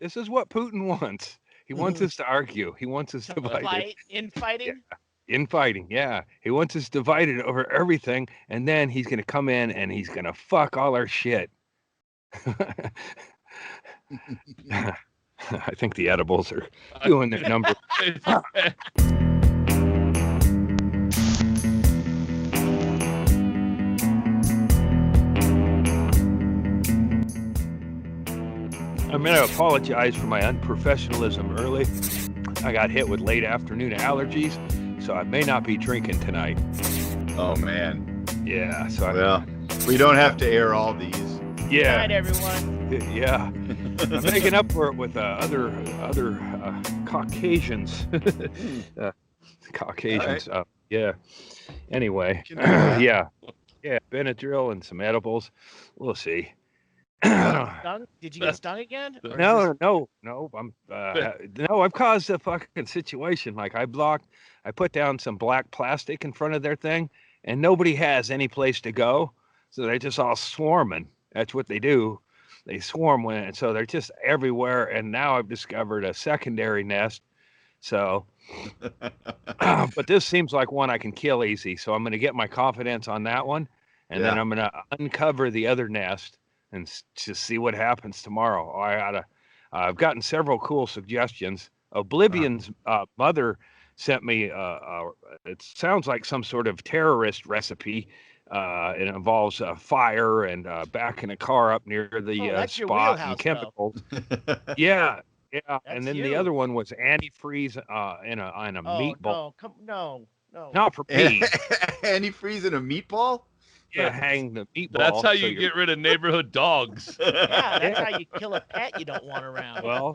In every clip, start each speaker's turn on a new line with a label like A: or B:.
A: This is what Putin wants. He wants us to argue. He wants us divided.
B: Infighting.
A: Infighting. Yeah. He wants us divided over everything, and then he's going to come in and he's going to fuck all our shit. I think the edibles are doing their number. I'm going to apologize for my unprofessionalism early. I got hit with late afternoon allergies, so I may not be drinking tonight.
C: Oh, man.
A: Yeah. So
C: well, we don't have to air all these.
A: Yeah.
B: Good night, everyone.
A: Yeah. I'm making up for it with other Caucasians. Caucasians.
C: Right.
A: Yeah. Anyway. Yeah. Yeah. Benadryl and some edibles. We'll see.
B: Stung? Did you get stung again?
A: No. I'm no. I've caused a fucking situation. Like I put down some black plastic in front of their thing, and nobody has any place to go, so they're just all swarming. That's what they do. They swarm when, so they're just everywhere. And now I've discovered a secondary nest. So, but this seems like one I can kill easy. So I'm going to get my confidence on that one, and then I'm going to uncover the other nest and just see what happens tomorrow. I've gotten several cool suggestions. Oblivion's mother sent me, it sounds like some sort of terrorist recipe. It involves fire and backing a car up near the spot and chemicals. Yeah. That's and then the other one was antifreeze in a meatball.
B: No.
A: Not for me.
C: Antifreeze in a meatball?
A: Yeah, hang the meatball.
D: That's how you get rid of neighborhood dogs.
B: Yeah, that's how you kill a pet you don't want around.
A: Well,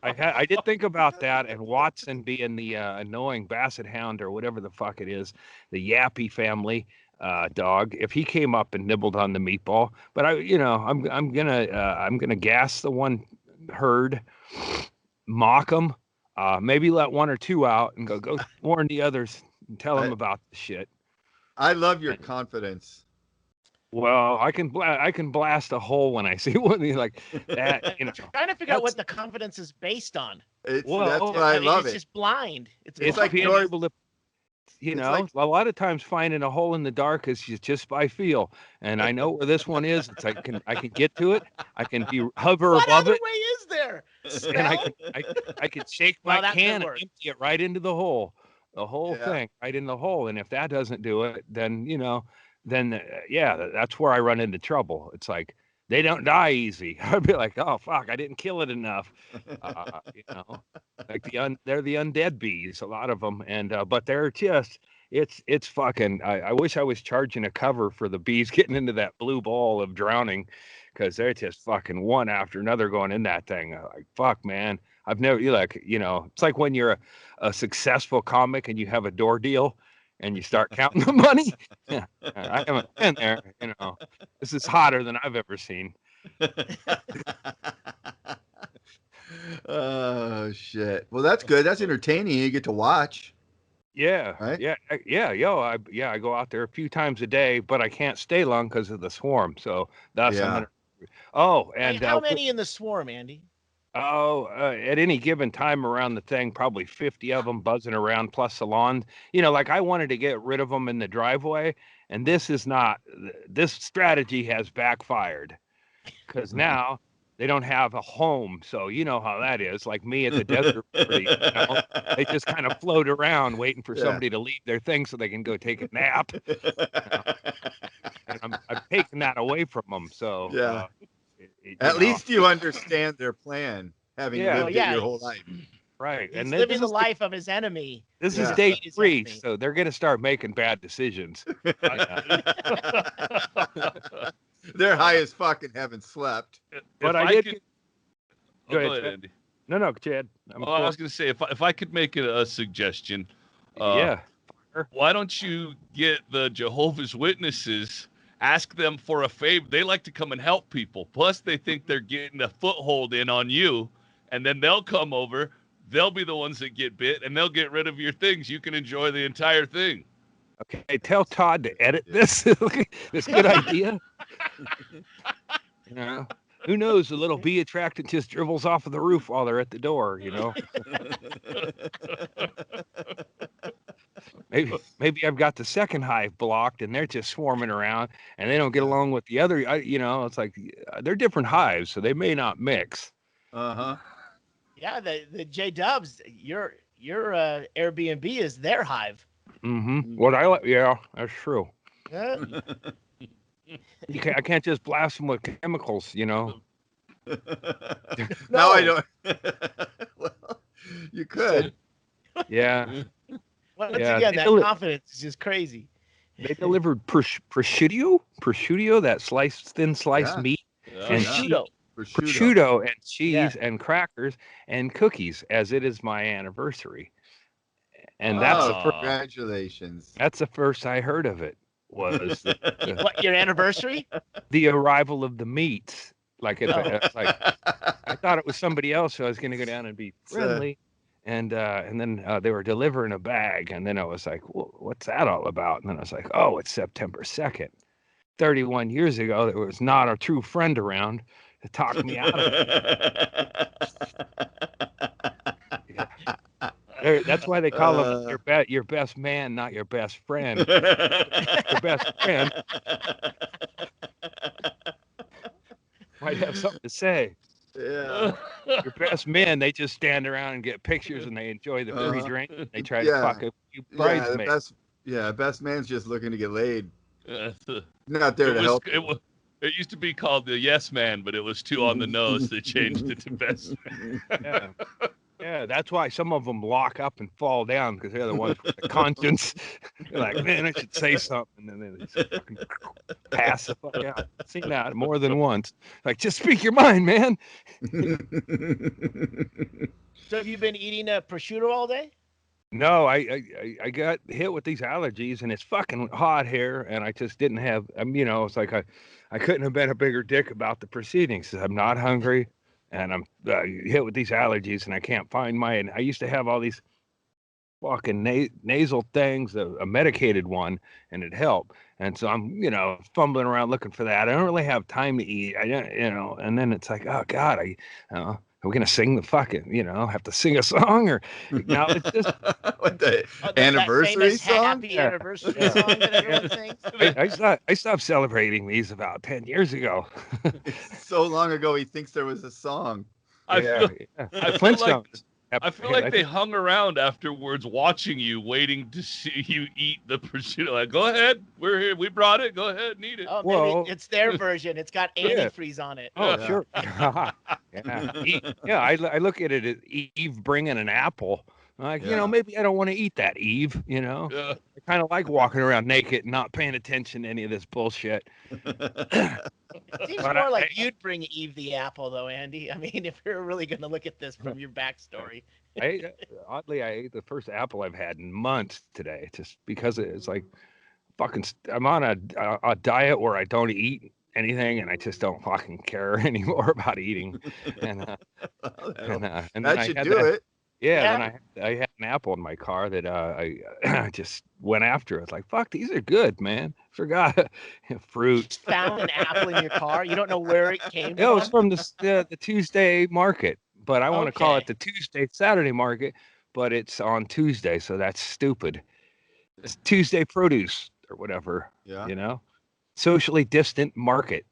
A: I did think about that, and Watson being the annoying basset hound or whatever the fuck it is, the Yappy family dog, if he came up and nibbled on the meatball, but I'm gonna gas the one herd, mock them, maybe let one or two out and go warn the others and tell them about the shit.
C: I love your confidence.
A: Well, I can blast a hole when I see one like that.
B: I'm trying to figure out what the confidence is based on.
C: That's why I love it.
B: It's just blind. It's
A: like being able to, a lot of times finding a hole in the dark is just by feel. And I know where this one is. It's I can get to it. I can hover
B: what
A: above
B: other
A: it.
B: way is there?
A: And I can shake my can and empty it right into the hole. The whole thing right in the hole. And if that doesn't do it, then that's where I run into trouble. It's like they don't die easy. I'd be like, oh fuck, I didn't kill it enough. Like they're the undead bees, a lot of them, and but they're just it's fucking. I wish I was charging a cover for the bees getting into that blue ball of drowning, because they're just fucking one after another going in that thing. Like fuck, man. I've never it's like when you're a successful comic and you have a door deal and you start counting the money. Yeah, I haven't been there. This is hotter than I've ever seen.
C: Oh shit! Well, that's good. That's entertaining. You get to watch.
A: Yeah,
C: right?
A: Yeah. I go out there a few times a day, but I can't stay long because of the swarm. So that's
C: Yeah.
B: How many in the swarm, Andy?
A: At any given time around the thing, probably 50 of them buzzing around, plus the lawn. Like I wanted to get rid of them in the driveway, and this strategy has backfired because now they don't have a home. So you know how that is. Like me at the desert party, they just kind of float around waiting for somebody to leave their thing so they can go take a nap. And I'm taking that away from them. So
C: yeah. At least you understand their plan, having lived it your whole life.
A: Right.
B: He's living the life of his enemy.
A: This is day 3, so they're going to start making bad decisions.
C: They're high as fuck and haven't slept.
A: But
D: I did. Go ahead, Andy.
A: No, Chad.
D: I was going to say, if I could make a suggestion. Why don't you get the Jehovah's Witnesses? Ask them for a favor. They like to come and help people. Plus, they think they're getting a foothold in on you, and then they'll come over. They'll be the ones that get bit, and they'll get rid of your things. You can enjoy the entire thing.
A: Okay, tell Todd to edit this. This good idea. Who knows? The little bee attractant just dribbles off of the roof while they're at the door, you know? Maybe I've got the second hive blocked and they're just swarming around and they don't get along with the other. You know, it's like they're different hives, so they may not mix.
C: Uh-huh.
B: Yeah, the J Dubs, your Airbnb is their hive.
A: Mm-hmm. Yeah, that's true. I can't just blast them with chemicals, you know.
C: No, I don't. Well, you could.
A: Yeah.
B: Once again, that confidence is just crazy.
A: They delivered prosciutto, that thin sliced meat, and prosciutto and cheese and crackers and cookies, as it is my anniversary. And that's the first.
C: Congratulations.
A: That's the first I heard of it. Was
B: what, your anniversary?
A: The arrival of the meats. Like it's like I thought it was somebody else, so I was going to go down and be friendly. And then they were delivering a bag, and then I was like, well, what's that all about? And then I was like, oh, it's September 2nd. 31 years ago, there was not a true friend around to talk me out of it. Yeah. That's why they call him your best man, not your best friend. Your best friend might have something to say.
C: Yeah.
A: Your best men, they just stand around and get pictures and they enjoy the free drink. They try to fuck a few bridesmaids.
C: Best man's just looking to get laid. Not there to help.
D: It used to be called the yes man, but it was too on the nose. They changed it to best man.
A: Yeah, that's why some of them lock up and fall down, because they're the ones with the conscience. They're like, man, I should say something, and then they just fucking pass the fuck out. I've seen that more than once. Like, just speak your mind, man.
B: So have you been eating prosciutto all day?
A: No, I got hit with these allergies, and it's fucking hot here, and I just didn't have. It's like I couldn't have been a bigger dick about the proceedings. I'm not hungry. And I'm hit with these allergies, and I can't find and I used to have all these fucking nasal things, a medicated one, and it helped. And so I'm, fumbling around looking for that. I don't really have time to eat. And then it's like, oh God, are we gonna sing the fucking, have to sing a song, or now it's just
C: what the anniversary song?
B: Happy anniversary song that everyone sings.
A: I stopped celebrating these about 10 years ago.
C: So long ago, he thinks there was a song.
D: I feel like they hung around afterwards, watching you, waiting to see you eat the prosciutto. Like, go ahead, we're here, we brought it. Go ahead and eat it.
B: Oh, maybe it's their version. It's got antifreeze on it.
A: Oh, yeah. Sure. I look at it as Eve bringing an apple. Like, maybe I don't want to eat that, Eve. I kind of like walking around naked and not paying attention to any of this bullshit.
B: It seems more like you'd bring Eve the apple, though, Andy. I mean, if you're really going to look at this from your backstory.
A: Oddly, I ate the first apple I've had in months today, just because it's like I'm on a diet where I don't eat anything, and I just don't fucking care anymore about eating. And
C: that should do it.
A: Yeah, then I had an apple in my car that I just went after. I was like, fuck, these are good, man. Forgot fruit.
B: Found an apple in your car? You don't know where it came from?
A: It was from the Tuesday market, but I want to call it the Saturday market, but it's on Tuesday, so that's stupid. It's Tuesday produce or whatever, Socially distant market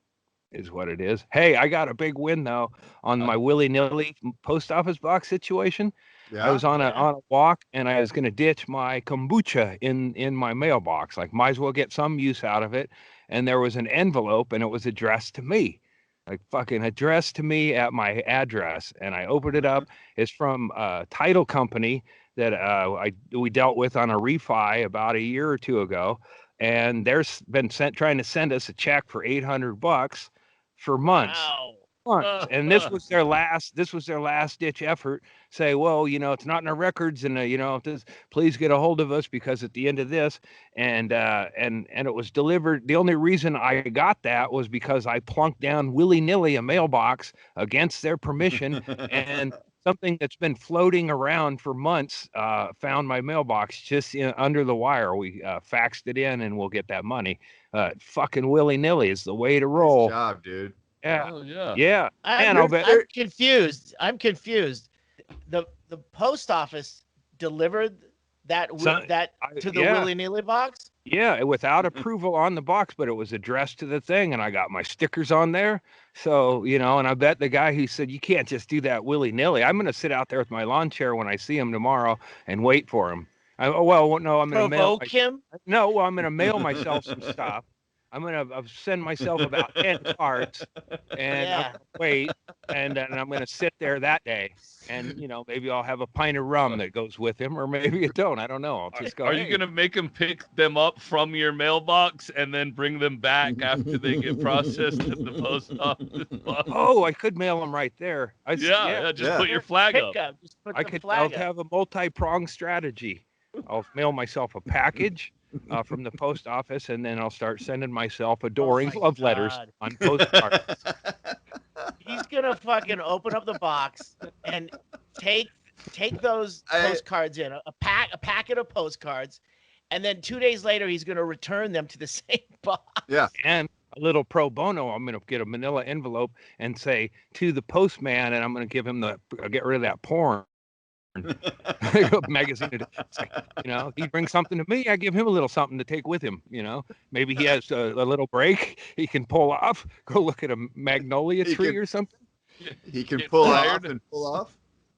A: is what it is. Hey, I got a big win, though, on my Willy Nilly post office box situation. Yeah. I was on a walk, and I was going to ditch my kombucha in my mailbox. Like, might as well get some use out of it. And there was an envelope, and it was addressed to me. Like, fucking addressed to me at my address. And I opened it up. It's from a title company that we dealt with on a refi about a year or two ago. And there's been trying to send us a check for $800 for months.
B: Wow.
A: And this was their last ditch effort. Say, well, it's not in our records, and please get a hold of us, because at the end of this, and it was delivered. The only reason I got that was because I plunked down Willy Nilly a mailbox against their permission, and something that's been floating around for months found my mailbox just under the wire. We faxed it in, and we'll get that money. Fucking Willy Nilly is the way to roll.
C: Nice job, dude.
A: Yeah.
D: Oh, yeah.
A: Yeah.
B: I'm confused. I'm confused. The post office delivered that to the Willy Nilly box?
A: Yeah, without approval on the box, but it was addressed to the thing, and I got my stickers on there. So, and I bet the guy who said, you can't just do that willy-nilly. I'm going to sit out there with my lawn chair when I see him tomorrow and wait for him. No, I'm going to
B: provoke him?
A: No, well, I'm going to mail myself some stuff. I'm going to send myself about 10 cards, and I'm going to wait, and then I'm going to sit there that day. And, maybe I'll have a pint of rum that goes with him, or maybe it don't. I don't know. I'll just go,
D: Are you going to make him pick them up from your mailbox and then bring them back after they get processed at the post office?
A: Oh, I could mail them right there.
D: Just put your flag up.
A: I'll have a multi-pronged strategy. I'll mail myself a package from the post office, and then I'll start sending myself adoring love letters on postcards.
B: He's gonna fucking open up the box and take those postcards in a packet of postcards, and then 2 days later he's gonna return them to the same box.
C: Yeah,
A: and a little pro bono. I'm gonna get a manila envelope and say to the postman, and I'm gonna give him get rid of that porn. Magazine. He brings something to me, I give him a little something to take with him. Maybe he has a little break he can pull off, go look at a magnolia tree or something.
C: He can pull off.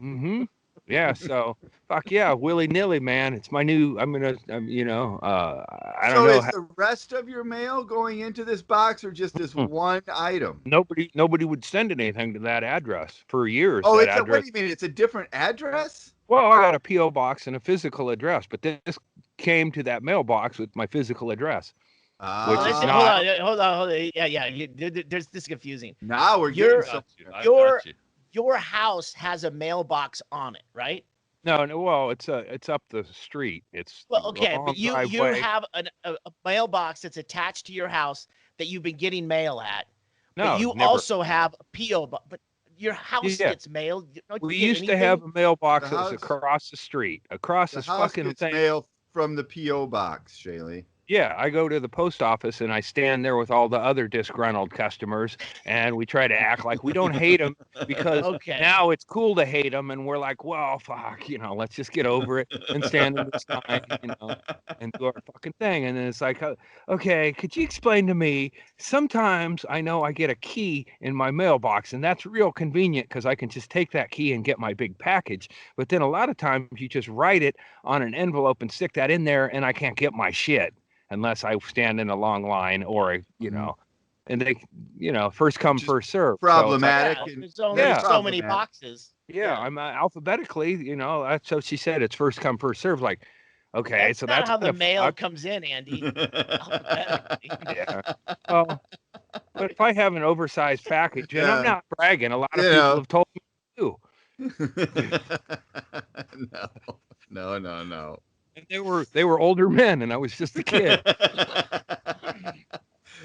A: Mm-hmm. Yeah, so fuck yeah, willy-nilly, man. It's my new. I don't know.
C: So is the rest of your mail going into this box, or just this one item?
A: Nobody would send anything to that address for years.
C: Oh, what do you mean? It's a different address?
A: Well, I got a P.O. box and a physical address, but this came to that mailbox with my physical address.
B: Hold on. Yeah. This is confusing.
C: Now we're getting
B: your house has a mailbox on it, right?
A: No. Well, it's up the street. It's
B: okay, but you have a mailbox that's attached to your house that you've been getting mail at. No, but you also have a PO box. But your house gets mail.
A: We used to have a mailbox that was across the street, across this fucking thing.
C: Mail from the PO box, Shaylee.
A: Yeah, I go to the post office and I stand there with all the other disgruntled customers, and we try to act like we don't hate them because now it's cool to hate them, and we're like, well, fuck, let's just get over it and stand in the sign, and do our fucking thing. And then it's like, okay, could you explain to me? Sometimes I know I get a key in my mailbox, and that's real convenient because I can just take that key and get my big package. But then a lot of times you just write it on an envelope and stick that in there, and I can't get my shit unless I stand in a long line or, and they, first come, first serve.
C: Problematic.
B: So there's so many boxes.
A: Yeah, I'm alphabetically, so she said it's first come, first serve. Like, okay,
B: that's
A: so
B: not
A: that's
B: how the mail comes in, Andy.
A: Yeah. Well, but if I have an oversized package, and I'm not bragging, a lot of people have told me to.
C: No.
A: And they were older men, and I was just a kid.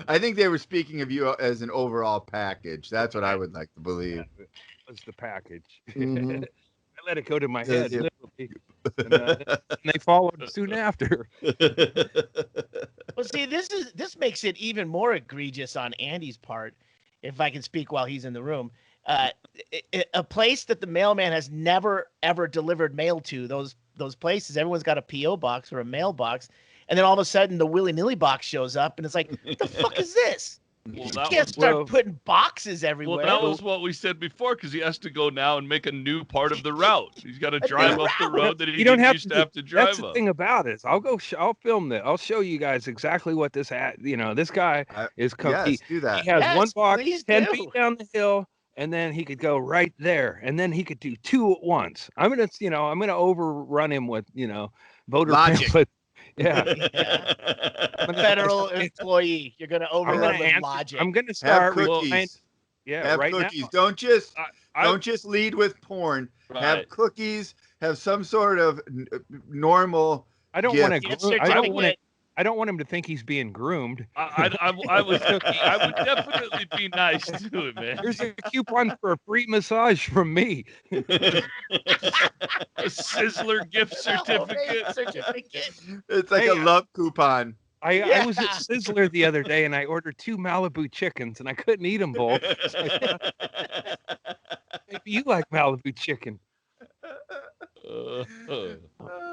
C: I think they were speaking of you as an overall package. That's what I would like to believe.
A: It was the package. Mm-hmm. I let it go to my head, literally, and they followed soon after.
B: Well, see, this makes it even more egregious on Andy's part, if I can speak while he's in the room. A place that the mailman has never ever delivered mail to, those places, everyone's got a PO box or a mailbox, and then all of a sudden the willy-nilly box shows up, and it's like, what the fuck is this? You can't start putting boxes everywhere.
D: Well, that was what we said before, because he has to go now and make a new part of the route. He's got to drive up the road that he used to have to drive up.
A: That's the thing about it. I'll film it. I'll show you guys exactly what this this guy is.
C: Yes, do that.
A: He has one box 10 feet down the hill, and then he could go right there, and then he could do two at once. I'm gonna overrun him with voter
C: logic.
A: Yeah.
B: Federal employee, you're gonna overrun with logic.
A: I'm gonna start
C: with cookies. Have cookies. Now. Don't just lead with porn. Right. Have cookies. Have some sort of normal.
A: I don't want him to think he's being groomed.
D: I would definitely be nice to him, man.
A: Here's a coupon for a free massage from me.
D: A Sizzler gift certificate.
C: It's like a love coupon.
A: I was at Sizzler the other day and I ordered 2 Malibu chickens and I couldn't eat them both. Maybe you like Malibu chicken.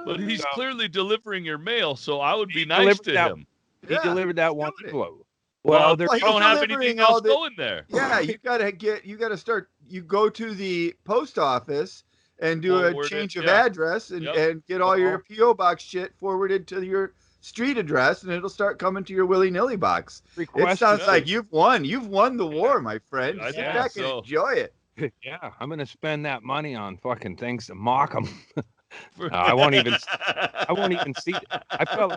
D: But he's clearly delivering your mail, so I would be nice to him.
A: He delivered that one blow.
D: Well, you don't have anything else going there.
C: Yeah, you gotta start. You go to the post office and do a change of address and get all your P.O. box shit forwarded to your street address, and it'll start coming to your Willy Nilly box. It sounds like you've won. You've won the war, my friend. Sit back and enjoy it.
A: Yeah, I'm gonna spend that money on fucking things to mock them. I won't even see. I felt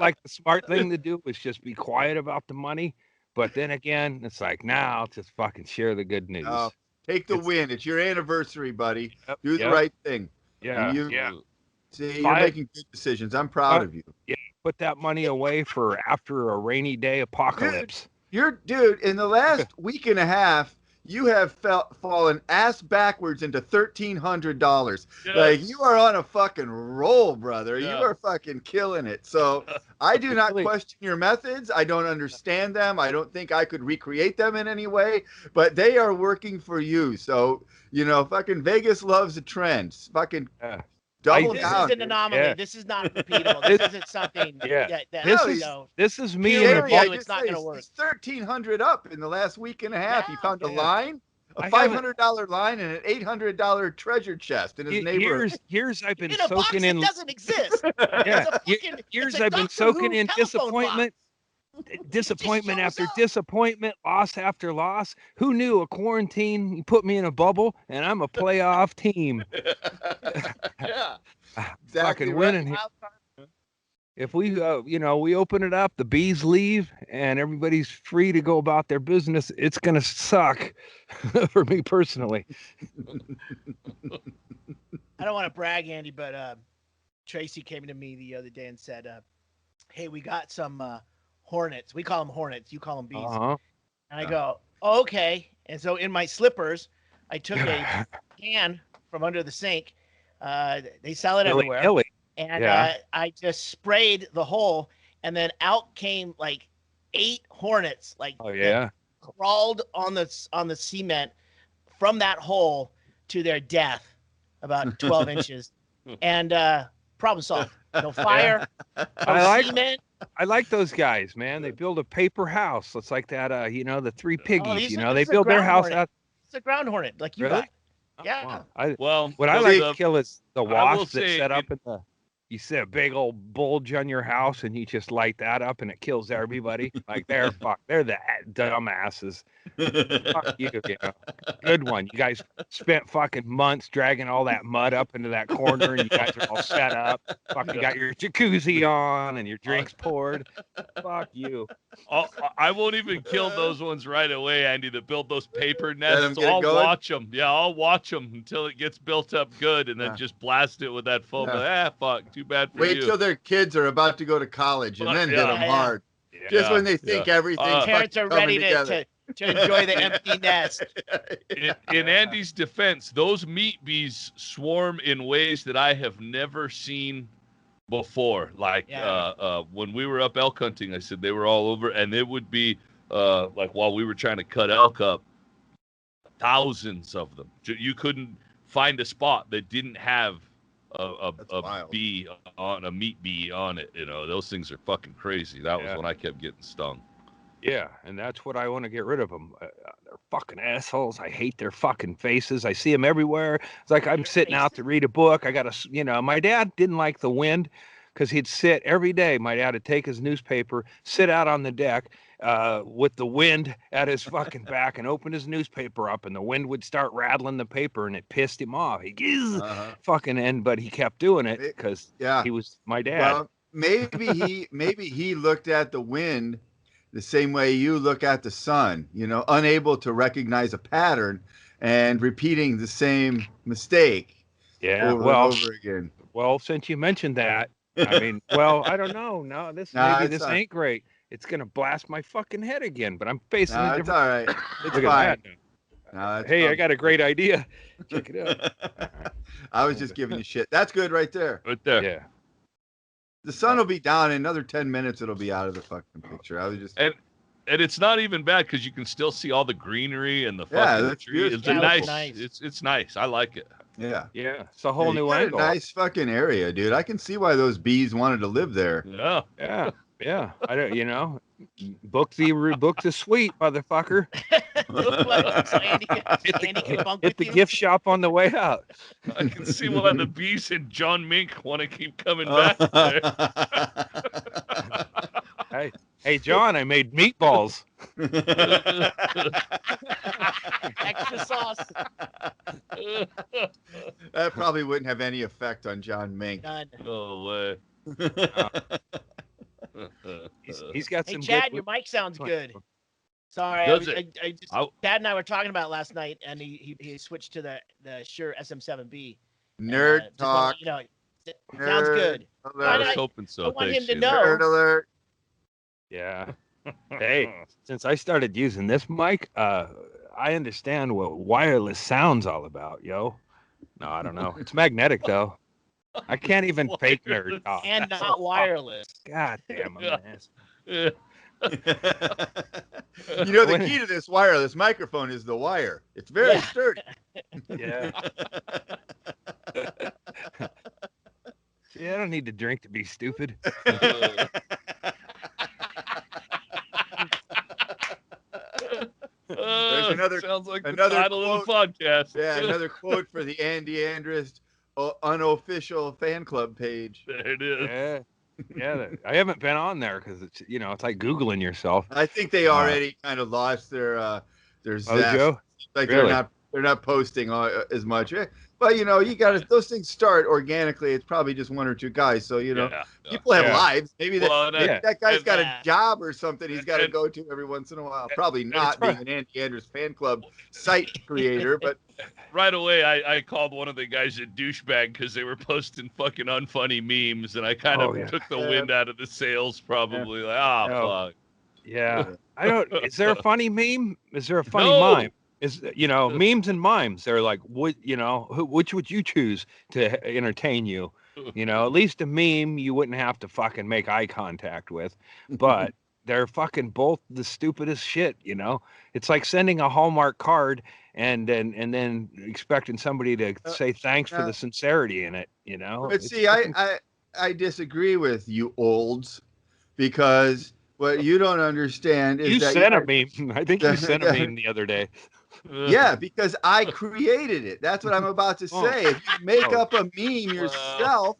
A: like the smart thing to do was just be quiet about the money, but then again, it's like now I'll just fucking share the good news.
C: Take the win. It's your anniversary, buddy. Do the right thing.
A: Yeah.
C: See, you're making good decisions. I'm proud of you.
A: Yeah. Put that money away for after a rainy day apocalypse.
C: Dude, in the last week and a half, you have fallen ass backwards into $1,300. Yes. Like, you are on a fucking roll, brother. Yeah. You are fucking killing it. So I do not question your methods. I don't understand them. I don't think I could recreate them in any way, but they are working for you. So, fucking Vegas loves a trend. Fucking double
B: this
C: down.
B: This is an anomaly. Yeah. This is not repeatable. This isn't something.
A: This is me.
B: It's not going to work.
C: It's 1,300 up in the last week and a half. He found a line, a $500 line, and an $800 treasure chest in his neighborhood.
A: Years I've been
B: in a
A: soaking
B: box
A: in.
B: That doesn't exist.
A: Years I've been soaking in disappointment. Disappointment after disappointment, loss after loss. Who knew a quarantine put me in a bubble and I'm a playoff team?
C: Exactly.
A: Winning here. If we, we open it up, the bees leave, and everybody's free to go about their business, it's gonna suck for me personally.
B: I don't want to brag, Andy, but Tracy came to me the other day and said, "Hey, we got some." Hornets. We call them hornets. You call them bees. And I go, okay. And so in my slippers, I took a can from under the sink. They sell it everywhere. And I just sprayed the hole, and then out came like 8 hornets. Like crawled on the cement from that hole to their death, about 12 inches. And problem solved. No fire. No cement.
A: I like those guys, man. They build a paper house. It's like that, the 3 piggies. They build their house out.
B: It's a ground hornet, like you got. Yeah.
A: Wow. What I like to kill is the wasps that set up in the. You see a big old bulge on your house, and you just light that up, and it kills everybody. Like they're the dumbasses. Fuck you, Good one. You guys spent fucking months dragging all that mud up into that corner, and you guys are all set up. Fucking got your jacuzzi on and your drinks poured. Fuck you.
D: I won't even kill those ones right away, Andy, that build those paper nests. So I'll watch them. Yeah, I'll watch them until it gets built up good, and then just blast it with that foam. Fuck. Too bad for you.
C: Wait till their kids are about to go to college and then hit them hard. Just when they think everything.
B: Parents are ready to enjoy the empty nest.
D: In Andy's defense, those meat bees swarm in ways that I have never seen before. Like when we were up elk hunting, I said they were all over, and it would be like while we were trying to cut elk up, thousands of them. You couldn't find a spot that didn't have a bee on a meat bee on it. Those things are fucking crazy. That was when I kept getting stung.
A: Yeah, and that's what I want to get rid of them. They're fucking assholes. I hate their fucking faces. I see them everywhere. It's like I'm sitting out to read a book. I got to, my dad didn't like the wind because he'd sit every day. My dad would take his newspaper, sit out on the deck with the wind at his fucking back and open his newspaper up, and the wind would start rattling the paper, and it pissed him off. He but he kept doing it because he was my dad.
C: Well, maybe he looked at the wind the same way you look at the sun, unable to recognize a pattern and repeating the same mistake over and over again.
A: Well, since you mentioned that, I mean, I don't know. No, this ain't great. It's gonna blast my fucking head again, but I'm facing a different.
C: It's all right. It's fine.
A: Hey, I got a great idea. Check it out.
C: I was just giving you shit. That's good right there.
D: Right there.
A: Yeah.
C: The sun will be down in another 10 minutes. It'll be out of the fucking picture. I was just
D: and it's not even bad because you can still see all the greenery and the
C: Yeah,
D: fucking
C: that's
D: tree.
C: beautiful.
D: It's
B: Yeah, it looks
D: nice.
B: nice.
D: It's nice. I like it.
C: yeah.
A: It's a whole
C: You
A: new
C: got
A: angle.
C: a nice fucking area, dude. I can see why those bees wanted to live there.
D: Yeah.
A: Yeah. I don't. Book the suite, motherfucker.
B: So Andy can bunk
A: Hit
B: with
A: the
B: you?
A: gift shop on the way out.
D: I can see why the bees and John Mink want to keep coming back there.
A: Hey, John, I made meatballs.
B: Extra sauce.
C: That probably wouldn't have any effect on John Mink.
B: None.
D: No way.
A: He's got
B: Hey,
A: some
B: Chad,
A: good.
B: your mic sounds good. Sorry,
D: Does
B: I just Chad and I were talking about it last night, and he switched to the Shure SM7B.
C: Nerd
B: Just
C: talk.
B: wanna let you know, sounds good.
D: I
C: Alert.
D: was
B: I-
D: hoping so.
B: I want
D: Thanks,
B: him to
D: Jim.
B: know.
C: Nerd alert.
A: Yeah. Hey, since I started using this mic, I understand what wireless sounds all about, yo. No, I don't know. It's magnetic though. I can't even fake nerd talk.
B: And not wireless.
A: God damn, I'm an ass.
D: Yeah.
C: You know, the key to this wireless microphone is the wire. It's very sturdy.
A: Yeah. See, I don't need to drink to be stupid.
C: There's another-
D: sounds like
C: another
D: the title of the podcast.
C: Yeah, another quote for the Andy Andrist unofficial fan club page.
D: There it is.
A: Yeah. Yeah, I haven't been on there because it's it's like Googling yourself.
C: I think they already kind of lost their zest.
A: Mojo?
C: Like
A: Really?
C: they're not posting as much. But you got those things start organically. It's probably just one or two guys. So people have lives. Maybe that guy's got a job or something he's got to go to every once in a while. Probably not being an Andy Andrist fan club site creator, but
D: right away I called one of the guys a douchebag because they were posting fucking unfunny memes, and I kind of took the wind out of the sails. Probably fuck.
A: Yeah, I don't. Is there a funny meme? Is there a funny mime? Is memes and mimes? They're like, which would you choose to entertain you? At least a meme you wouldn't have to fucking make eye contact with, but they're fucking both the stupidest shit. It's like sending a Hallmark card and then expecting somebody to say thanks for the sincerity in it.
C: But see, I disagree with you olds, because what you don't understand is
A: you
C: that
A: sent a meme. I think you sent a meme the other day.
C: Yeah, because I created it. That's what I'm about to say. If you make up a meme yourself,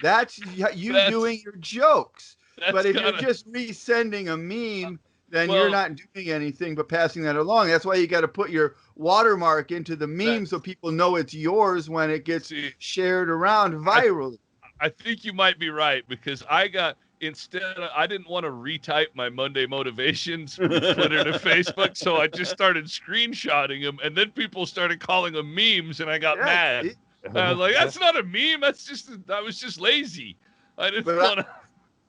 C: that's you doing your jokes. But if you're just resending a meme, then you're not doing anything but passing that along. That's why you got to put your watermark into the meme so people know it's yours when it gets shared around virally.
D: I think you might be right, because I didn't want to retype my Monday motivations from Twitter to Facebook, so I just started screenshotting them, and then people started calling them memes, and I got mad. I was like, that's not a meme. I was just lazy. I didn't want to.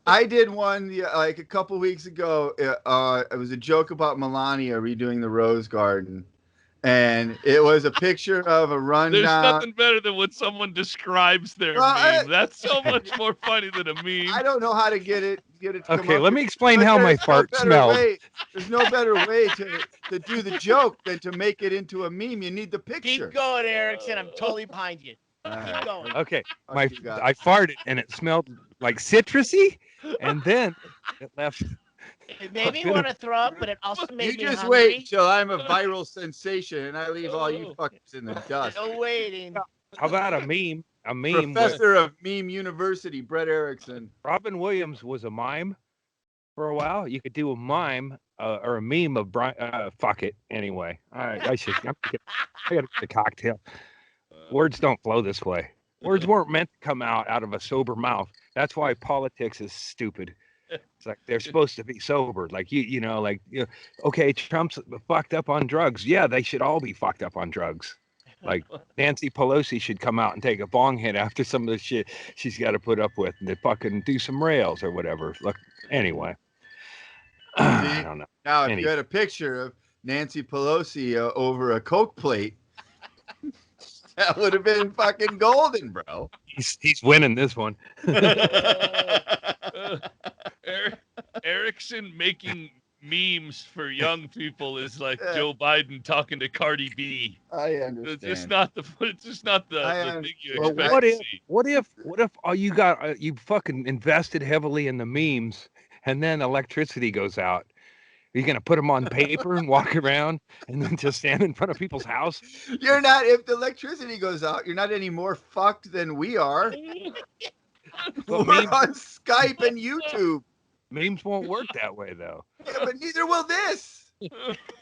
C: I did one like a couple weeks ago. It was a joke about Melania redoing the Rose Garden. And it was a picture of a rundown.
D: There's nothing better than when someone describes their meme. That's so much more funny than a meme.
C: I don't know how to get it. To
A: okay, let me explain how my fart smells.
C: There's no better way to do the joke than to make it into a meme. You need the picture.
B: Keep going, Erickson. I'm totally behind you. Keep going.
A: Okay, I farted and it smelled like citrusy, and then it left.
B: It made me want to throw up, but it also made me
C: You just
B: hungry.
C: wait till I'm a viral sensation and I leave all you fuckers in the dust.
B: No waiting.
A: How about a meme? A meme.
C: Professor of Meme University, Brett Erickson.
A: Robin Williams was a mime for a while. You could do a mime or a meme of Brian. Fuck it. Anyway, I got to get the cocktail. Words don't flow this way. Words weren't meant to come out of a sober mouth. That's why politics is stupid. It's like they're supposed to be sober. Like okay, Trump's fucked up on drugs. Yeah, they should all be fucked up on drugs. Like Nancy Pelosi should come out and take a bong hit after some of the shit she's got to put up with, and they fucking do some rails or whatever. Look, anyway, I don't know.
C: Now, if you had a picture of Nancy Pelosi over a Coke plate, That would have been fucking golden, bro.
A: He's winning this one.
D: Erickson making memes for young people is like Joe Biden talking to Cardi B.
C: I understand.
D: It's just not the thing you
A: Well,
D: expect
A: what
D: to
A: if
D: see.
A: what if you fucking invested heavily in the memes and then electricity goes out? Are you gonna put them on paper and walk around and then just stand in front of people's house?
C: You're not. If the electricity goes out, you're not any more fucked than we are. We're on Skype and YouTube.
A: Memes won't work that way though.
C: Yeah, but neither will this.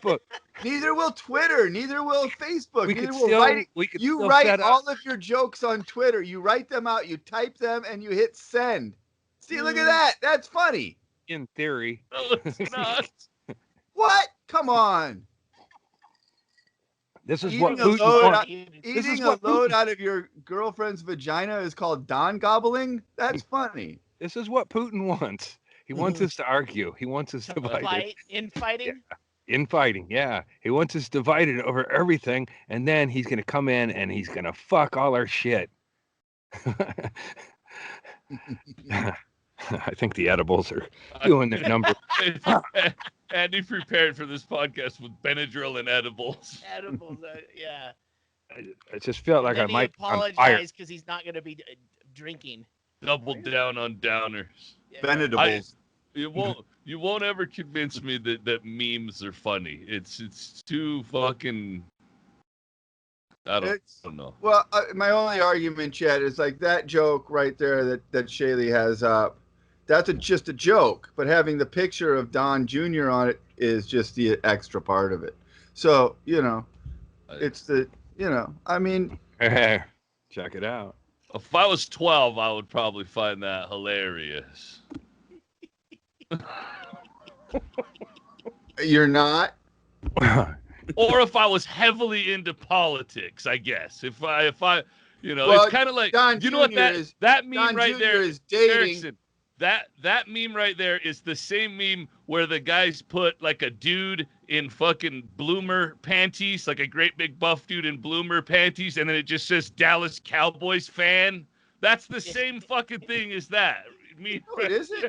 A: But
C: Neither will Twitter. Neither will Facebook.
A: we
C: Neither
A: could
C: will
A: still
C: writing.
A: we could
C: You
A: still
C: write
A: set up.
C: all of your jokes on Twitter. You write them out. You type them, and you hit send. See, look at that. That's funny.
A: In theory.
D: No, it's not.
C: What? Come on.
A: This is
C: Eating
A: what
C: a
A: Putin
C: load
A: wants.
C: out- Eating a load out of your girlfriend's vagina is called Don gobbling? That's funny.
A: This is what Putin wants. He wants us to argue. He wants us divided.
B: Infighting?
A: Infighting, yeah. He wants us divided over everything, and then he's going to come in and he's going to fuck all our shit. I think the edibles are doing their number.
D: Andy prepared for this podcast with Benadryl and edibles.
B: Edibles, yeah.
A: I just felt like I
B: And then
A: might
B: he
A: on fire.
B: apologize because he's not going to be drinking.
D: Double down on downers.
B: Yeah.
C: Benedibles.
D: You won't ever convince me that memes are funny. It's too fucking. I don't know.
C: Well, my only argument, Chad, is like that joke right there that Shaylee has up. That's just a joke, but having the picture of Don Jr. on it is just the extra part of it. So, it's I mean.
A: Check it out.
D: If I was 12, I would probably find that hilarious.
C: You're not?
D: Or if I was heavily into politics, I guess. If I
C: Well,
D: it's kind of like
C: Don
D: you know what
C: Jr.
D: that meme
C: Don
D: right
C: Jr.
D: there
C: is dating.
D: Erickson, that meme right there is the same meme where the guys put like a dude in fucking bloomer panties, like a great big buff dude in bloomer panties, and then it just says Dallas Cowboys fan. That's the same fucking thing as that.
C: No, it isn't.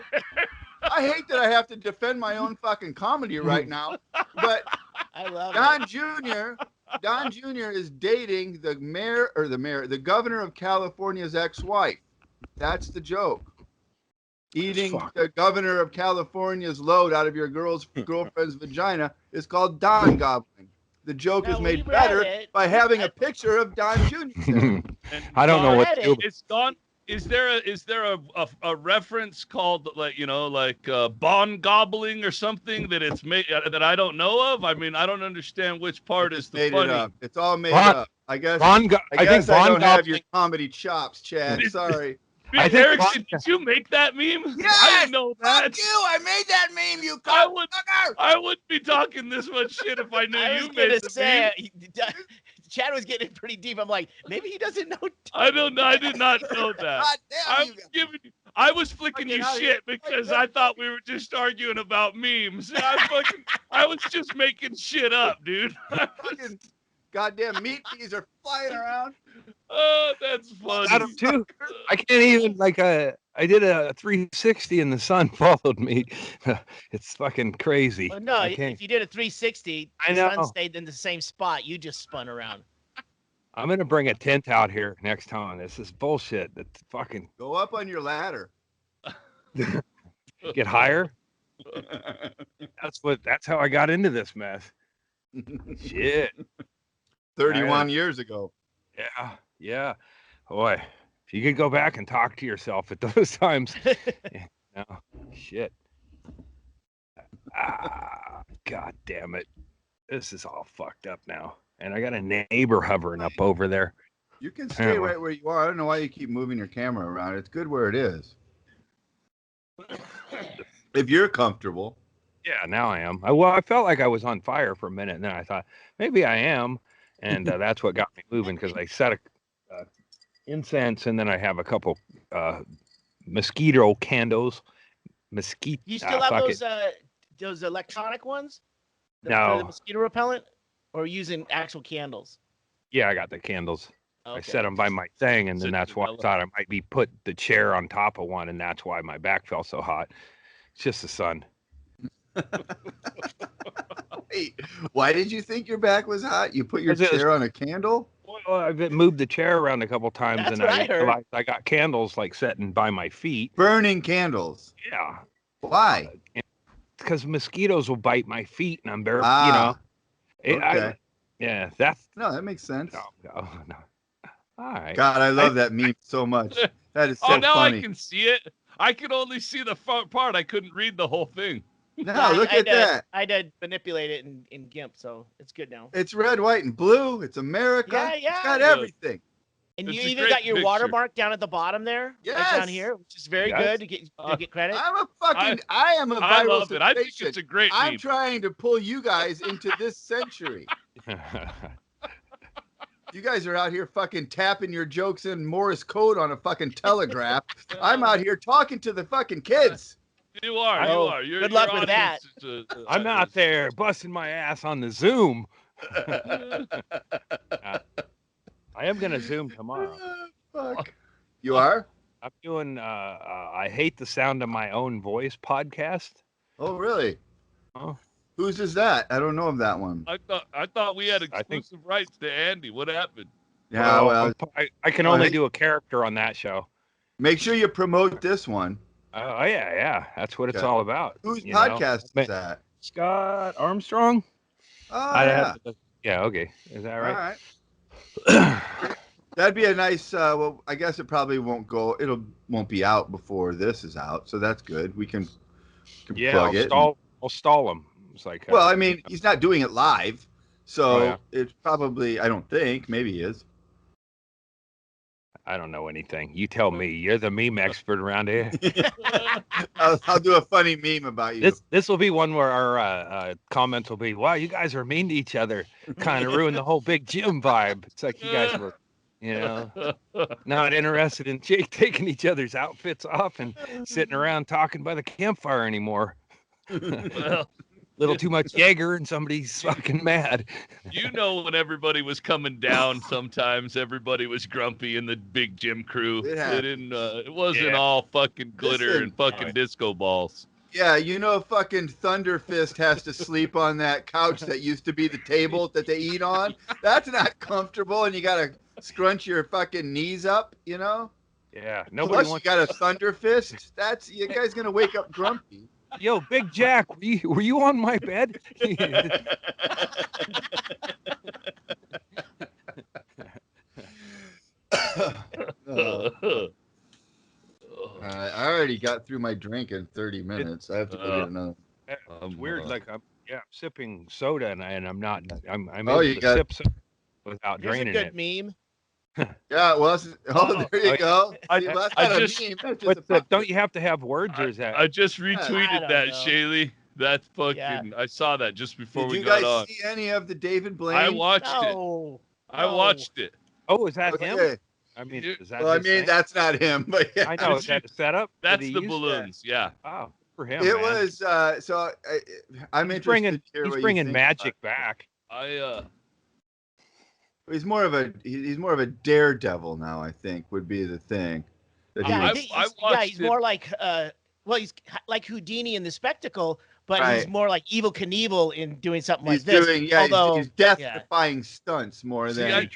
C: I hate that I have to defend my own fucking comedy right now, but
B: I love
C: Don Jr. Don Jr. is dating the governor of California's ex-wife. That's the joke. Eating the governor of California's load out of your girlfriend's vagina is called Don gobbling. The joke is made better by having a picture of Don Jr.
A: I don't know what to do.
D: It's gone. Is there a reference called Bon gobbling or something that it's made that I don't know of? I mean, I don't understand which part is the funny.
C: It up. It's all made up. I guess. I don't have your comedy chops, Chad. Sorry.
D: Erickson, did you make that meme?
C: Yes!
D: I didn't know that.
C: Fuck you! I made that meme. You
D: I wouldn't be talking this much shit if I knew you made the meme.
B: Chad was getting pretty deep. I'm like, maybe he doesn't know.
D: I don't know. I did not know that.
C: God damn
D: I was flicking you shit because I thought we were just arguing about memes. I was just making shit up, dude.
C: Fucking goddamn meat peas are flying around.
D: Oh, that's funny.
A: I don't too. I can't even I did a 360 and the sun followed me. It's fucking crazy.
B: Well, no, if you did a 360, the sun stayed in the same spot. You just spun around.
A: I'm gonna bring a tent out here next time. This is bullshit. That's fucking.
C: Go up on your ladder.
A: Get higher. That's how I got into this mess. Shit.
C: 31 years ago.
A: Yeah. Boy, if you could go back and talk to yourself at those times. No, shit. God damn it. This is all fucked up now. And I got a neighbor hovering up over there.
C: You can stay right where you are. I don't know why you keep moving your camera around. It's good where it is. If you're comfortable.
A: Yeah, now I am. I felt like I was on fire for a minute, and then I thought, maybe I am. And that's what got me moving, because I set a incense, and then I have a couple mosquito candles.
B: You still have those electronic ones?
A: No.
B: For the mosquito repellent? Or using actual candles?
A: Yeah, I got the candles. I set them by my thing, and then that's why I thought I might be put the chair on top of one, and that's why my back felt so hot. It's just the sun.
C: Wait, why did you think your back was hot? You put your chair on a candle?
A: Well, I've moved the chair around a couple times,
B: That's
A: and
B: what I heard.
A: realized I got candles like setting by my feet.
C: Burning candles.
A: Yeah.
C: Why?
A: Because mosquitoes will bite my feet, and I'm bare.
C: Okay.
A: Yeah, that's
C: that makes sense.
A: No. All right.
C: God, I love that meme so much. That is so
D: now
C: funny.
D: I can see it. I could only see the front part. I couldn't read the whole thing.
C: No, look at that.
B: I did manipulate it in GIMP, so it's good now.
C: It's red, white, and blue. It's America.
B: Yeah.
C: It's got everything.
B: And
D: It's
B: you
D: a
B: even
D: great
B: got your
D: picture.
B: watermark down at the bottom there.
C: Yes.
B: Right down here, which is very good to get credit.
C: I am a viral
D: I love it. I think
C: sensation.
D: it's a great
C: I'm
D: meme.
C: trying to pull you guys into this century. You guys are out here fucking tapping your jokes in Morse code on a fucking telegraph. I'm out here talking to the fucking kids.
D: You are.
B: Good luck with that.
A: I'm out there busting my ass on the Zoom. I am gonna Zoom tomorrow.
C: Fuck. You are?
A: I'm doing I Hate the Sound of My Own Voice podcast.
C: Oh, really?
A: Oh.
C: Whose is that? I don't know of that one.
D: I thought we had exclusive rights to Andy. What happened?
C: Yeah, well,
A: I can only do a character on that show.
C: Make sure you promote this one.
A: Oh yeah. That's what it's all about.
C: Whose podcast is that?
A: Scott Armstrong.
C: Oh,
A: yeah. Okay. Is that right?
C: All right. That'd be a nice. Well, I guess it probably won't go. Won't be out before this is out, so that's good. We can plug it.
A: I'll stall him. It's like.
C: Well, I mean, he's not doing it live, so it's probably. I don't think. Maybe he is.
A: I don't know anything. You tell me. You're the meme expert around here.
C: I'll do a funny meme about you.
A: This will be one where our comments will be, "Wow, you guys are mean to each other." Kind of ruin the whole Big Jim vibe. It's like you guys were, not interested in taking each other's outfits off and sitting around talking by the campfire anymore.
D: Well,
A: Little too much Jaeger and somebody's fucking mad.
D: When everybody was coming down, sometimes everybody was grumpy in the Big Jim crew. It wasn't all fucking glitter and fucking disco balls.
C: Yeah, fucking Thunder Fist has to sleep on that couch that used to be the table that they eat on. That's not comfortable, and you gotta scrunch your fucking knees up, Yeah,
A: nobody
C: Plus, you got a Thunder Fist. That's you guys gonna wake up grumpy.
A: Yo, Big Jack, were you on my bed?
C: I already got through my drink in 30 minutes. I have to go get another.
A: It's weird. Like I'm sipping soda and I'm not. I'm
C: Oh,
A: able to sip soda without
B: Here's
A: draining
B: a good meme.
C: Yeah, well, there you go. See, well, that's not a meme. That's just a
A: don't you have to have words, or is that?
D: I just retweeted that,
B: know.
D: Shaylee. That's fucking.
B: Yeah.
D: I saw that just before we
C: Did you
D: got
C: guys
D: on.
C: see any of the David Blaine?
D: I watched it.
B: No.
D: I watched it.
A: Oh, is that him?
C: Okay.
A: I mean, is that?
C: Well, I
A: his
C: mean,
A: thing?
C: that's not him, but yeah.
A: I know. Is that a setup?
D: That's
A: Did he
D: the
A: use
D: balloons. Yeah.
A: that? Oh, for him.
C: It
A: man.
C: was so. I'm
A: He's
C: interested.
A: bringing.
C: to hear
A: He's
C: what you
A: bringing
C: think
A: magic
C: about
A: back.
C: He's more of a daredevil now. I think would be the thing. That he
B: Yeah,
C: was-
B: I think he's more like he's like Houdini in the Spectacle, but he's more like Evil Knievel in doing something like this.
C: He's death-defying stunts more than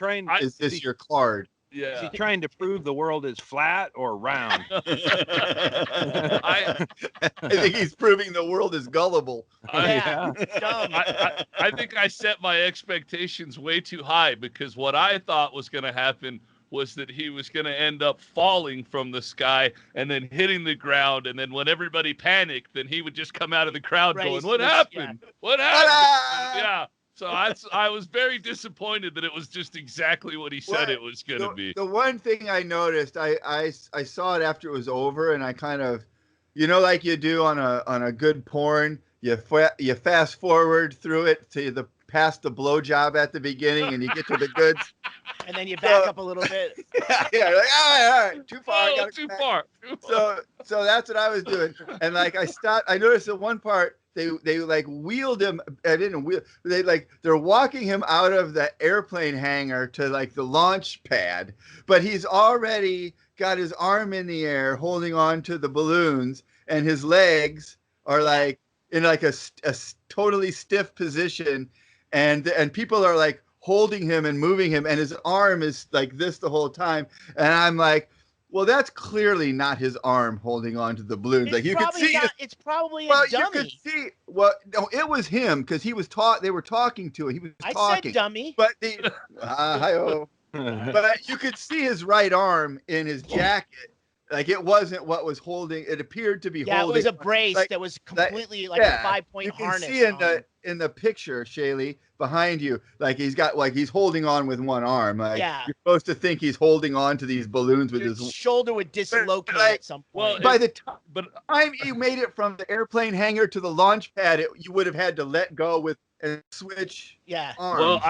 C: is this your card?
D: Yeah.
A: Is he trying to prove the world is flat or round?
C: I think he's proving the world is gullible.
B: Dumb.
D: I think I set my expectations way too high, because what I thought was going to happen was that he was going to end up falling from the sky and then hitting the ground, and then when everybody panicked, then he would just come out of the crowd going, "What happened? What happened?" Yeah. So I was very disappointed that it was just exactly what he said it was going to be.
C: The one thing I noticed, I saw it after it was over, and I kind of, like you do on a good porn, you fast forward through it to past the blowjob at the beginning and you get to the goods.
B: And then you back up a little bit.
C: Yeah, like, all right, too far.
D: Oh, too far.
C: So that's what I was doing. And like I noticed at one part they like wheeled him. I didn't wheel. They're walking him out of the airplane hangar to like the launch pad, but he's already got his arm in the air holding on to the balloons, and his legs are like in like a totally stiff position, and people are like holding him and moving him, and his arm is like this the whole time. And I'm like, well, that's clearly not his arm holding on to the balloons.
B: It's
C: like you could see
B: it's probably a dummy.
C: You could see. Well, no, it was him because he was they were talking to him. He was talking.
B: I said dummy.
C: But but you could see his right arm in his jacket. Like it wasn't what was holding. It appered to be holding.
B: Yeah, it was a brace that was completely a 5-point harness.
C: You can see in the picture, Shaylee, behind you, like he's holding on with one arm. Like you're supposed to think he's holding on to these balloons with his
B: shoulder would dislocate at some point.
C: Well, by the time you made it from the airplane hangar to the launch pad, you would have had to let go and switch arms.
D: Well,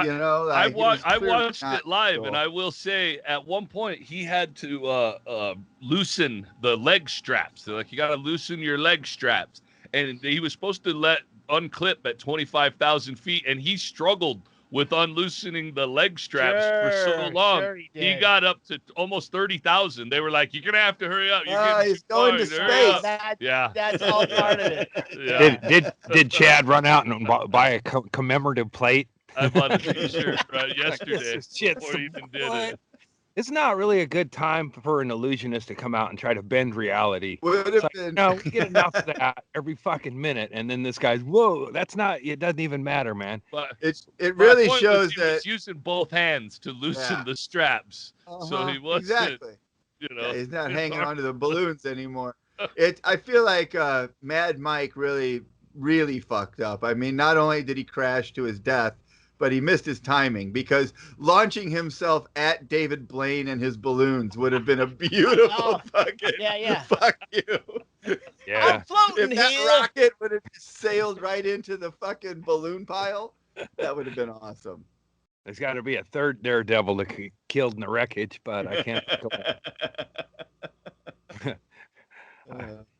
D: I watched it live,
C: cool.
D: And I will say at one point he had to loosen the leg straps. They're like, you got to loosen your leg straps, and he was supposed to unclip at 25,000 feet, and he struggled with unloosening the leg straps for so long.
B: Sure
D: he got up to almost 30,000. They were like, you're gonna have to hurry up.
C: He's going to space.
B: That's all part of it.
D: Yeah.
A: Did Chad run out and buy a commemorative plate?
D: I bought a t-shirt yesterday
A: before
D: he even did it.
A: It's not really a good time for an illusionist to come out and try to bend reality.
C: Would have been.
A: No, we get enough of that every fucking minute, and then this guy's, whoa, that's not. It doesn't even matter, man.
D: But
C: it really shows
D: he
C: that
D: was using both hands to loosen the straps, so he wasn't.
C: Exactly. He's not hanging onto the balloons anymore. I feel like Mad Mike really fucked up. I mean, not only did he crash to his death, but he missed his timing, because launching himself at David Blaine and his balloons would have been a beautiful fucking fuck you.
A: Yeah.
B: I'm floating
C: if that rocket would have sailed right into the fucking balloon pile, that would have been awesome.
A: There's got to be a third Daredevil that killed in the wreckage, but I can't.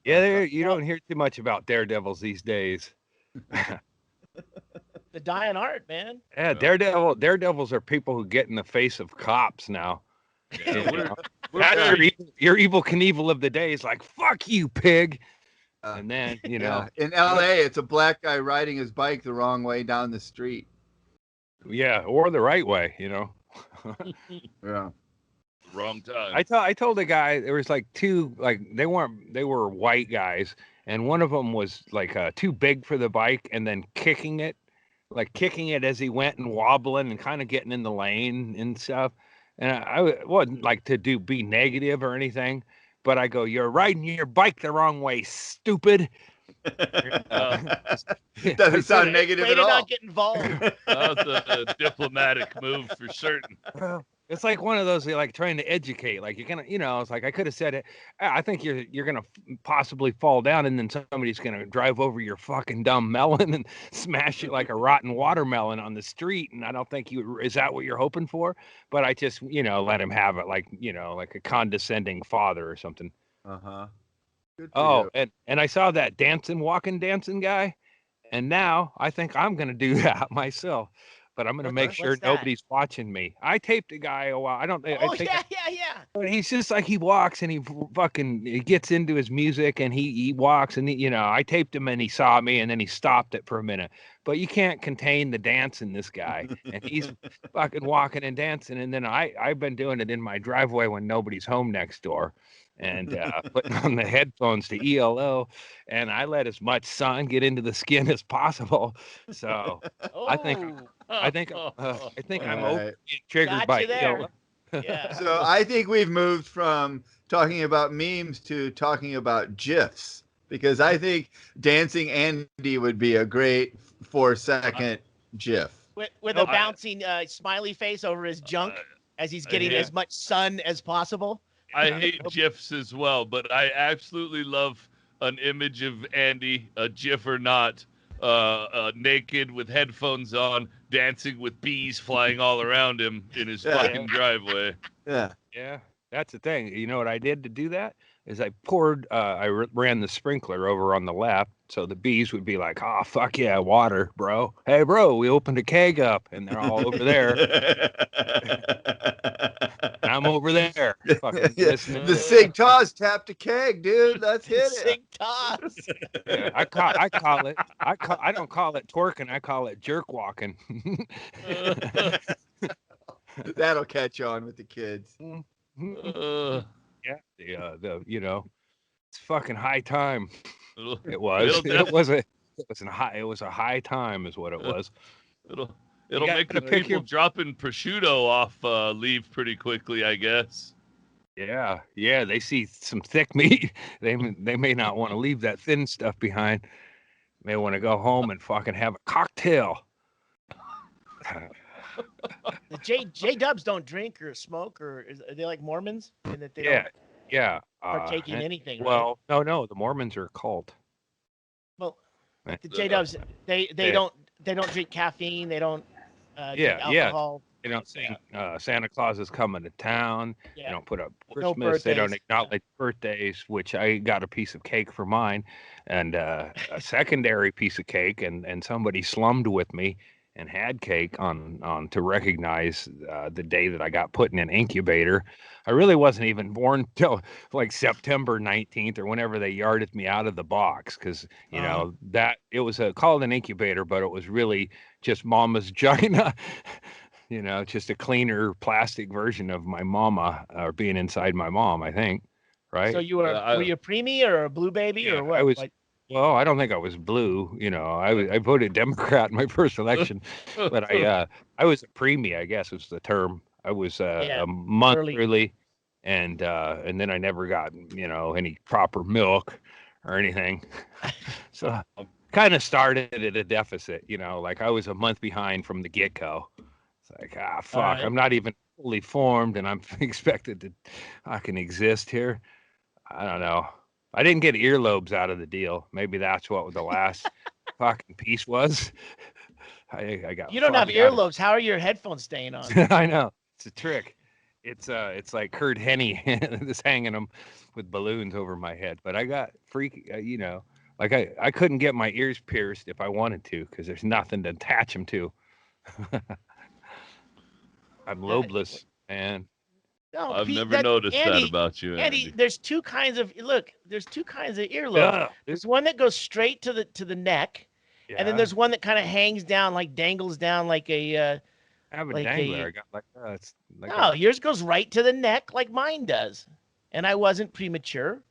A: You don't hear too much about Daredevils these days.
B: The dying art, man.
A: Yeah, Daredevils are people who get in the face of cops now.
D: Yeah,
A: your Evel Knievel of the day is like, fuck you, pig. And then, in
C: LA, it's a black guy riding his bike the wrong way down the street.
A: Yeah, or the right way,
C: Yeah.
D: Wrong time.
A: I told the guy there was like two, like they were white guys, and one of them was like too big for the bike, and then kicking it as he went and wobbling and kind of getting in the lane and stuff. And I wasn't like to be negative or anything, but I go, you're riding your bike the wrong way, stupid.
C: Doesn't sound negative at all.
B: Not get involved.
D: That was a diplomatic move for certain.
A: It's like one of those like trying to educate. Like you're gonna, it's like I could have said it. I think you're gonna possibly fall down, and then somebody's gonna drive over your fucking dumb melon and smash it like a rotten watermelon on the street. And I don't think is that what you're hoping for? But I just let him have it, like like a condescending father or something. And I saw that walking dancing guy, and now I think I'm gonna do that myself. But I'm gonna make sure nobody's watching me. I taped a guy a while. I don't.
B: Oh,
A: I think
B: yeah.
A: But he's just like, he walks and he gets into his music and he walks and I taped him and he saw me and then he stopped it for a minute. But you can't contain the dance in this guy, and he's fucking walking and dancing. And then I've been doing it in my driveway when nobody's home next door, and putting on the headphones to ELO, and I let as much sun get into the skin as possible. So I think I'm over being triggered by ELO.
B: Yeah.
C: So I think we've moved from talking about memes to talking about GIFs, because I think Dancing Andy would be a great 4-second GIF.
B: With a bouncing smiley face over his junk as he's getting as much sun as possible.
D: I hate GIFs as well, but I absolutely love an image of Andy, a GIF or not, naked with headphones on, dancing with bees flying all around him in his fucking driveway.
C: Yeah.
A: Yeah, that's the thing. You know what I did to do that? Is I ran the sprinkler over on the left, so the bees would be like, "Oh fuck yeah, water, bro! Hey, bro, we opened a keg up, and they're all over there. And I'm over there, fucking listening."
C: The Sig Toss tapped a keg, dude. Let's hit it.
B: Sig Toss.
A: Yeah, I call it. I don't call it twerking. I call it jerk walking.
C: That'll catch on with the kids.
A: Yeah, the it's fucking high time. It was. It was a high time, is what it was.
D: It'll make the people dropping prosciutto off leave pretty quickly, I guess.
A: Yeah. They see some thick meat. They may not want to leave that thin stuff behind. May want to go home and fucking have a cocktail.
B: The J Dubs don't drink or smoke, or are they like Mormons in that they don't partake in anything?
A: Well, right? No, the Mormons are a cult.
B: Well, the J Dubs they don't drink caffeine. They don't drink alcohol.
A: They don't sing Santa Claus is coming to town.
B: Yeah.
A: They don't put up
B: No
A: Christmas. They don't acknowledge birthdays, which I got a piece of cake for mine, and a secondary piece of cake, and somebody slummed with me and had cake on to recognize the day that I got put in an incubator. I really wasn't even born till like September 19th or whenever they yarded me out of the box, because you know that it was called an incubator, but it was really just mama's vagina. You know, just a cleaner plastic version of my mama, or being inside my mom, I think. Right.
B: So you were you a preemie or a blue baby or what?
A: I was. Well, I don't think I was blue. You know, I voted Democrat in my first election, but I was a preemie, I guess was the term. I was a month early, and then I never got any proper milk or anything. So kind of started at a deficit. Like I was a month behind from the get-go. It's like, fuck, right. I'm not even fully formed, and I'm expected to fucking exist here. I don't know. I didn't get earlobes out of the deal. Maybe that's what the last fucking piece was. I got.
B: You don't have earlobes. How are your headphones staying on?
A: I know. It's a trick. It's like Kurt Henny just hanging them with balloons over my head. But I got freaky, like I couldn't get my ears pierced if I wanted to, because there's nothing to attach them to. I'm lobeless, man.
B: No,
D: I've never noticed that about you, Andy.
B: There's two kinds of earlobes. There's one that goes straight to the neck, and then there's one that kind of hangs down, like dangles down, like a.
A: I have a dangler. I got it's like.
B: No, yours goes right to the neck, like mine does, and I wasn't premature.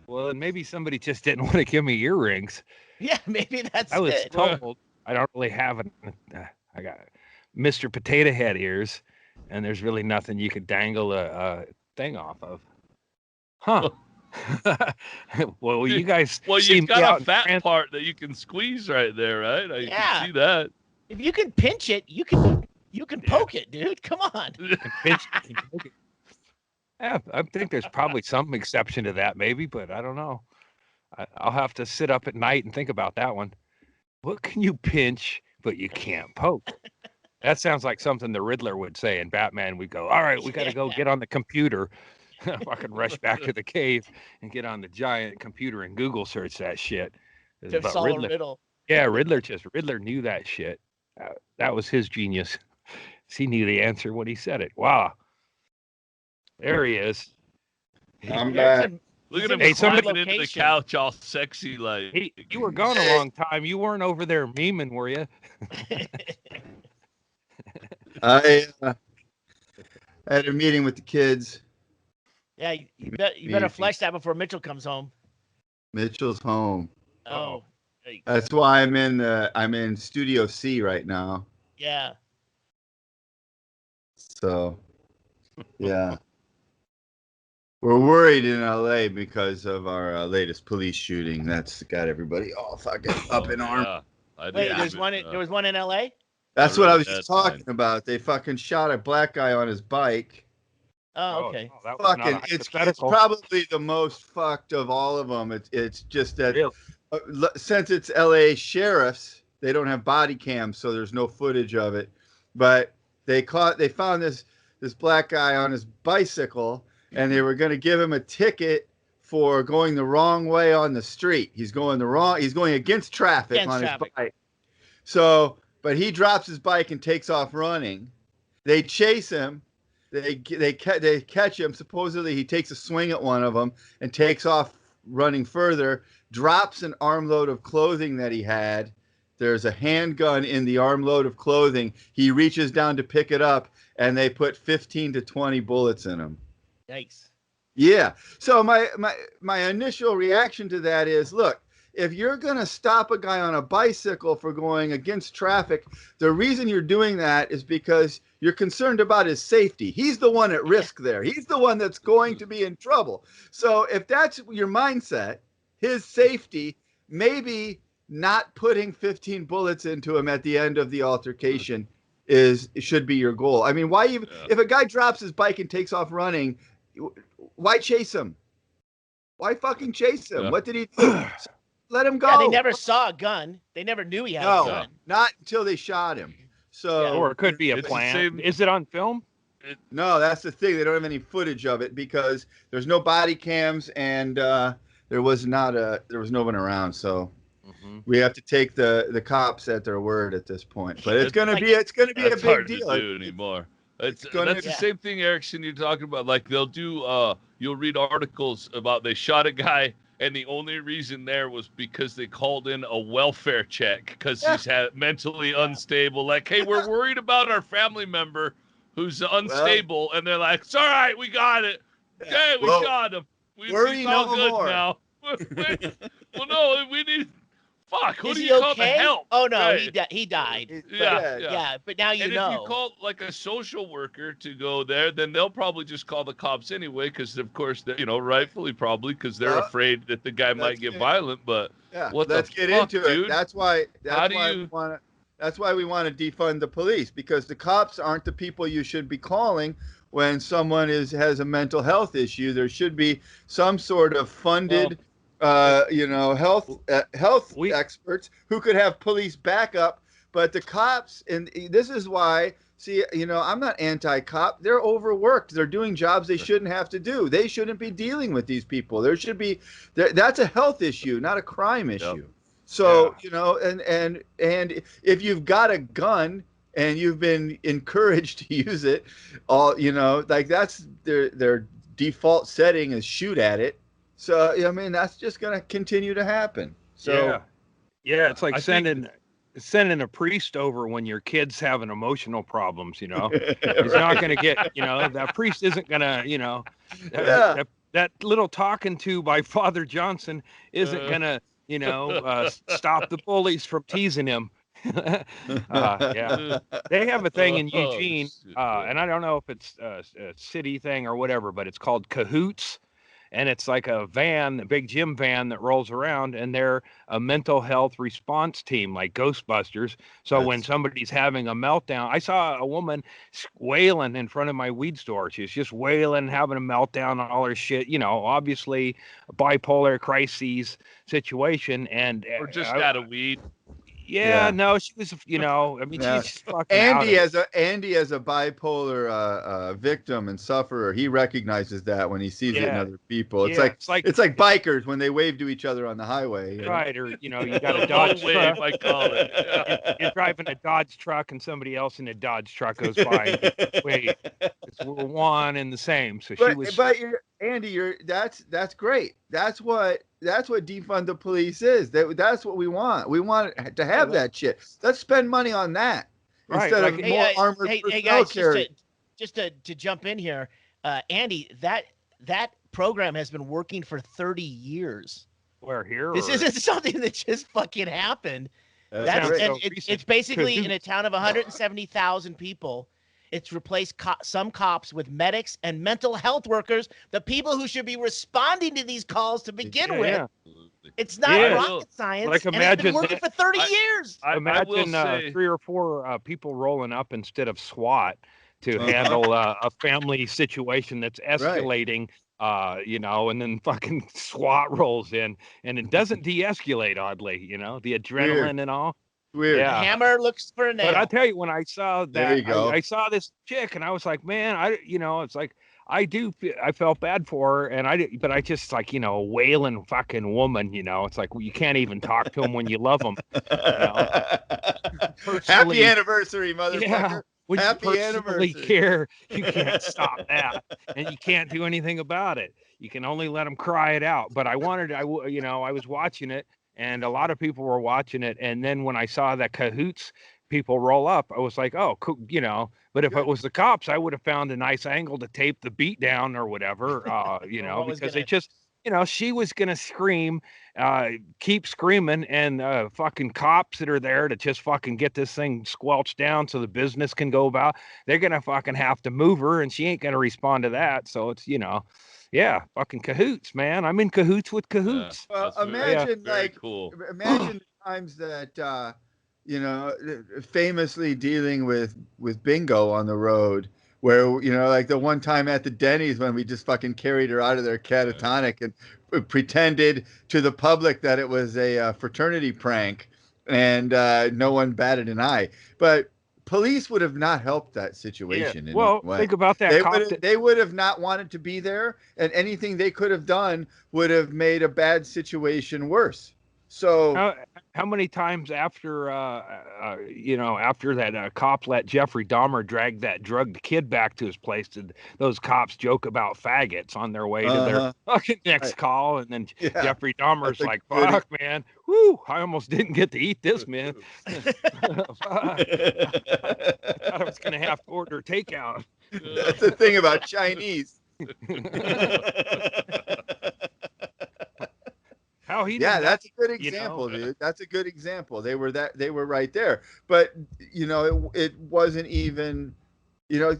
A: Well, then maybe somebody just didn't want to give me earrings.
B: Yeah, maybe that's.
A: I was told I don't really have I got Mr. Potato Head ears. And there's really nothing you could dangle a thing off of. Huh. Well, you guys.
D: Well, you've got a fat part that you can squeeze right there, right? I can see that.
B: If you can pinch it, you can poke it, dude. Come on.
A: Yeah, I think there's probably some exception to that, maybe, but I don't know. I'll have to sit up at night and think about that one. What can you pinch, but you can't poke? That sounds like something the Riddler would say, and Batman would go, all right, we got to go get on the computer. Fucking rush back to the cave and get on the giant computer and Google search that shit.
B: To solve a riddle.
A: Yeah, Riddler knew that shit. That was his genius. He knew the answer when he said it. Wow. There he is.
C: I'm back.
D: Look at him climbing into the couch all sexy like.
A: You were gone a long time. You weren't over there memeing, were you?
C: I had a meeting with the kids.
B: Yeah, you better flesh that before Mitchell comes home.
C: Mitchell's home.
B: Oh.
C: That's why I'm in Studio C right now.
B: Yeah.
C: So, yeah. We're worried in LA because of our latest police shooting. That's got everybody all fucking up in arms.
B: Wait, there was one in LA?
C: That's what I was just talking about. They fucking shot a black guy on his bike.
B: Oh, okay.
C: It's probably the most fucked of all of them. It's just that since it's L.A. sheriffs, they don't have body cams, so there's no footage of it. But they found this black guy on his bicycle, and they were going to give him a ticket for going the wrong way on the street. He's going against traffic on his bike. So, but he drops his bike and takes off running. They chase him. They catch him. Supposedly, he takes a swing at one of them and takes off running further. Drops an armload of clothing that he had. There's a handgun in the armload of clothing. He reaches down to pick it up, and they put 15 to 20 bullets in him.
B: Yikes.
C: Yeah. So my initial reaction to that is, look, if you're going to stop a guy on a bicycle for going against traffic, the reason you're doing that is because you're concerned about his safety. He's the one at risk there. He's the one that's going to be in trouble. So if that's your mindset, his safety, maybe not putting 15 bullets into him at the end of the altercation should be your goal. I mean, if a guy drops his bike and takes off running, why chase him? Why fucking chase him? Yeah. What did he do? Let him go.
B: Yeah, they never saw a gun. They never knew he had a gun.
C: Not until they shot him. So,
A: or it could be a plan. Is it on film?
C: No, that's the thing. They don't have any footage of it because there's no body cams and there was no one around. So we have to take the cops at their word at this point. But it's gonna be a big
D: hard
C: deal.
D: To do anymore. That's the same thing, Erickson, you're talking about. Like they'll do, you'll read articles about they shot a guy and the only reason there was because they called in a welfare check because he's mentally unstable. Like, hey, we're worried about our family member who's unstable. And they're like, it's all right, we got it. Okay, we got him. He's all good now. Well, no, we need... Fuck, who do you call to help?
B: Oh, no, he died.
D: Yeah.
B: But now you know.
D: And if you call like a social worker to go there, then they'll probably just call the cops anyway because, of course, rightfully probably because they're afraid that the guy might get violent. But
C: let's get into it. That's why we want to defund the police because the cops aren't the people you should be calling when someone has a mental health issue. There should be some sort of funded... health experts who could have police backup, but the cops, and this is why, I'm not anti-cop. They're overworked. They're doing jobs they shouldn't have to do. They shouldn't be dealing with these people. That's a health issue, not a crime issue. Yep. So, and if you've got a gun and you've been encouraged to use it, that's their default setting is shoot at it. So, that's just going to continue to happen. So,
A: yeah, it's like sending a priest over when your kid's having emotional problems, He's not going to get, that priest isn't going to, that little talking to by Father Johnson isn't going to, stop the bullies from teasing him. They have a thing in Eugene, and I don't know if it's a city thing or whatever, but it's called Cahoots. And it's like a big gym van that rolls around, and they're a mental health response team, like Ghostbusters. So when somebody's having a meltdown, I saw a woman wailing in front of my weed store. She's just wailing, having a meltdown on all her shit. Obviously a bipolar crises situation, and
D: or just out of weed.
A: Yeah, no, she was, she's fucking
C: Andy as a bipolar victim and sufferer, he recognizes that when he sees it in other people. It's like bikers when they wave to each other on the highway.
A: Right, or you got a Dodge truck.
D: I call it.
A: You're driving a Dodge truck and somebody else in a Dodge truck goes by. And wait, we're one and the same. So
C: that's great. That's what defund the police is. That's what we want. We want to have that shit. Let's spend money on that instead of more armored personnel.
B: Hey guys, just to jump in here, Andy, that program has been working for 30 years.
A: Where here?
B: This isn't something that just fucking happened. It's basically in a town of 170,000 people. It's replaced some cops with medics and mental health workers, the people who should be responding to these calls to begin with. It's not rocket science.
A: Like
B: and it's been working for 30 years.
A: Imagine 3 or 4 people rolling up instead of SWAT to handle a family situation that's escalating. You know, and then fucking SWAT rolls in, and it doesn't de-escalate. Oddly, you know, the adrenaline and all.
C: Weird.
B: The hammer looks for a nail.
A: But I tell you, when I saw that,
C: There you go.
A: I saw this chick, and I was like, man, it's like I felt bad for her, but I just like, you know, a wailing fucking woman, you know, it's like you can't even talk to them when you love them. You know?
C: Happy anniversary, motherfucker.
A: Yeah. When
C: Happy
A: you personally
C: anniversary.
A: care, you can't stop that, and you can't do anything about it. You can only let them cry it out. But I was watching it, and a lot of people were watching it, and then when I saw that Cahoots people roll up, I was like, oh, cool, you know. But if it was the cops, I would have found a nice angle to tape the beat down or whatever, you know, because they just. You know, she was going to scream, keep screaming, and fucking cops that are there to just fucking get this thing squelched down so the business can go about. They're going to fucking have to move her, and she ain't going to respond to that. So it's, you know, yeah, fucking cahoots, man. I'm in cahoots with cahoots.
C: Well, imagine,
D: cool.
C: Imagine the times that, you know, famously dealing with bingo on the road. Where, you know, like the one time at the Denny's when we just fucking carried her out of there catatonic and pretended to the public that it was a fraternity prank, and no one batted an eye. But police would have not helped that situation.
A: Yeah.
C: In
A: well,
C: any way.
A: Think about that.
C: They would have not wanted to be there, and anything they could have done would have made a bad situation worse. So
A: how many times after you know, after that cop let Jeffrey Dahmer drag that drugged kid back to his place, did those cops joke about faggots on their way to their fucking next call? And then Jeffrey Dahmer's like, fuck, man, whoo, I almost didn't get to eat this, man. I thought I was gonna have to order takeout.
C: That's the thing about Chinese. That's a good example, dude. That's a good example. They were right there. But you know, it wasn't even, you know,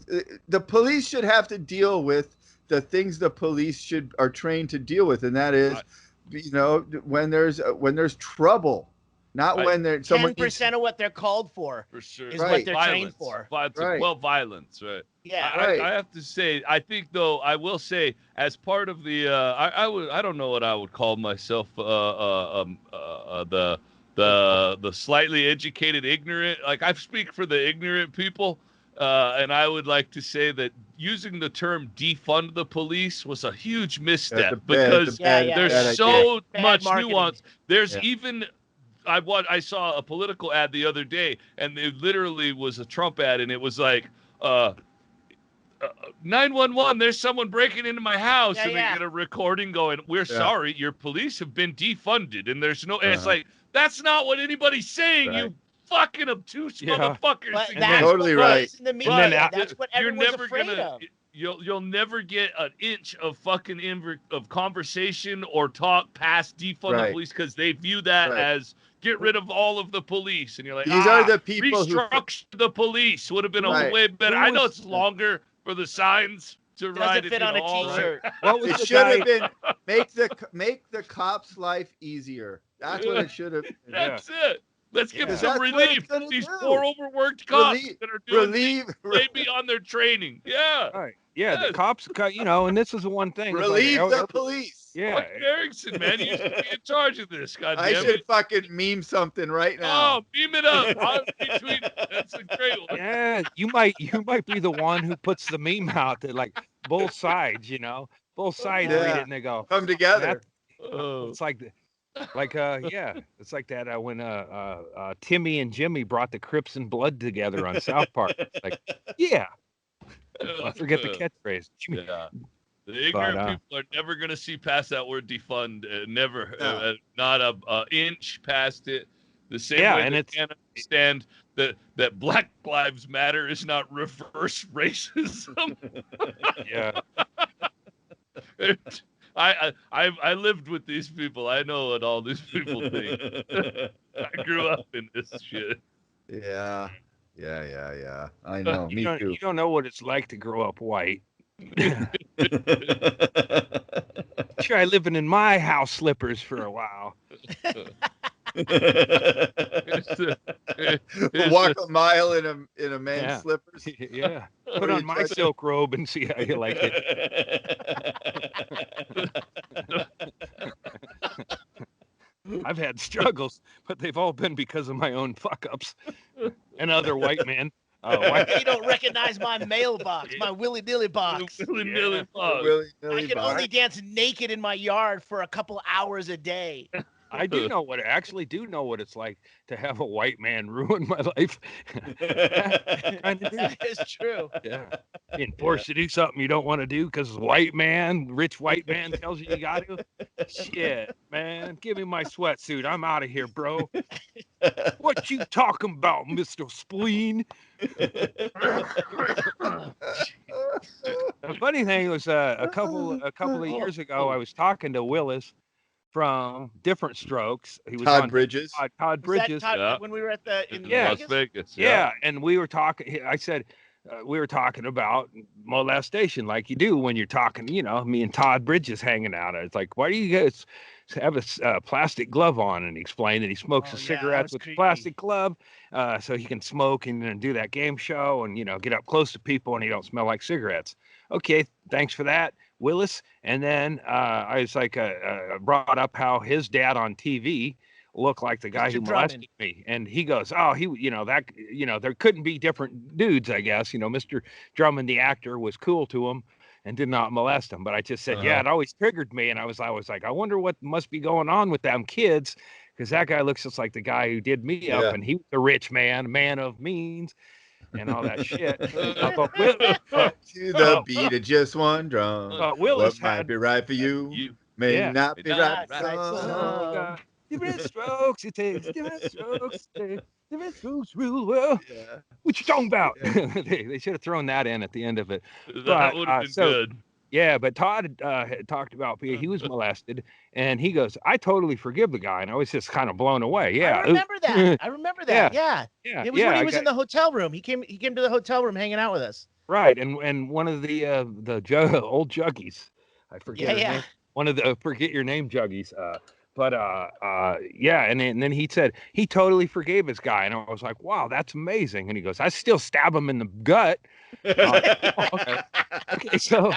C: the police should have to deal with the things the police are trained to deal with, and that is, you know, when there's trouble. Not when they're
B: 10% of what they're called for
D: sure
B: is what they're trained for.
D: Well, violence, right?
B: Yeah,
D: I have to say, I think though, I will say, as part of the, I don't know what I would call myself, the slightly educated ignorant. Like I speak for the ignorant people, and I would like to say that using the term defund the police was a huge misstep because there's so much nuance. There's even. I saw a political ad the other day, and it literally was a Trump ad, and it was like, 911, there's someone breaking into my house, and they get a recording going, we're sorry, your police have been defunded, and there's no, and it's like, that's not what anybody's saying, you fucking obtuse motherfuckers.
B: But that's
C: totally right.
B: In the media. That's what everyone's afraid of.
D: You'll never get an inch of fucking of conversation or talk past defund the police because they view that as get rid of all of the police, and you're like,
C: these are the people
D: restructure the police would have been a way better. I know it's longer for the signs to ride.
B: Doesn't fit on a t-shirt.
C: It should have been make the cops' life easier. That's what it should have been.
D: That's it. Let's give them some relief. These poor overworked cops that are doing maybe on their training. Yeah.
A: Right. Yeah, the cops, you know, and this is the one thing.
C: Relieve the police.
A: Yeah.
D: Fuck Erickson, man. You should be in charge of this.
C: I should fucking meme something right now.
D: Oh, meme it up. I'll retweet it. That's a great one.
A: Yeah, you might be the one who puts the meme out that like both sides, you know, both sides read it and they go,
C: come together.
A: It's like it's like that when Timmy and Jimmy brought the Crips and Blood together on South Park. It's like, I forget the catchphrase.
D: Yeah. The ignorant people are never going to see past that word defund. Never, not a inch past it. The same way they can't understand that Black Lives Matter is not reverse racism. I lived with these people. I know what all these people think. I grew up in this shit.
C: Yeah. I know. Me too.
A: You don't know what it's like to grow up white. Try living in my house slippers for a while.
C: Walk a mile in a man's slippers.
A: Yeah. Put on my silk robe and see how you like it. I've had struggles, but they've all been because of my own fuck-ups and other white men.
B: You don't recognize my mailbox, my Willy Nilly box.
D: Willy Nilly box.
B: I can only dance naked in my yard for a couple hours a day.
A: I do know what it's like to have a white man ruin my life.
B: That is true.
A: Yeah. Being forced to do something you don't want to do because rich white man tells you got to. Shit, man. Give me my sweatsuit. I'm out of here, bro. What you talking about, Mr. Spleen? The funny thing was a couple of years ago, I was talking to Willis from Different Strokes. He was
C: Todd
A: on
C: Bridges.
A: Todd Bridges.
B: When we were at in
D: Las Vegas.
A: Yeah, and we were talking. I said we were talking about molestation, like you do when you're talking. Me and Todd Bridges hanging out. It's like, why do you guys have a plastic glove on? And he explained that he smokes cigarettes with a plastic glove, so he can smoke and do that game show and get up close to people and he don't smell like cigarettes. Okay, thanks for that, Willis. And then I was like, brought up how his dad on TV looked like the guy who molested me. And he goes, oh, there couldn't be different dudes, I guess. Mr. Drummond, the actor, was cool to him and did not molest him. But I just said, it always triggered me. And I was like, I wonder what must be going on with them kids. Because that guy looks just like the guy who did me up. And he was a rich man, a man of means. And all that shit.
C: To the beat of just one drum.
A: Willis
C: might be right for you may not be right for some.
A: Different strokes it takes. Different strokes rule well. Yeah. What you talking about? Yeah. They should have thrown that in at the end of it.
D: That would have been good.
A: Yeah, but Todd had talked about he was molested, and he goes, "I totally forgive the guy," and I was just kind of blown away. Yeah,
B: I remember that. Yeah. It was when he was in the hotel room. He came to the hotel room hanging out with us.
A: Right, and one of the old juggies, I forget his name. One of the forget your name juggies. And then he said he totally forgave this guy, and I was like, wow, that's amazing. And he goes, I still stab him in the gut. Okay, so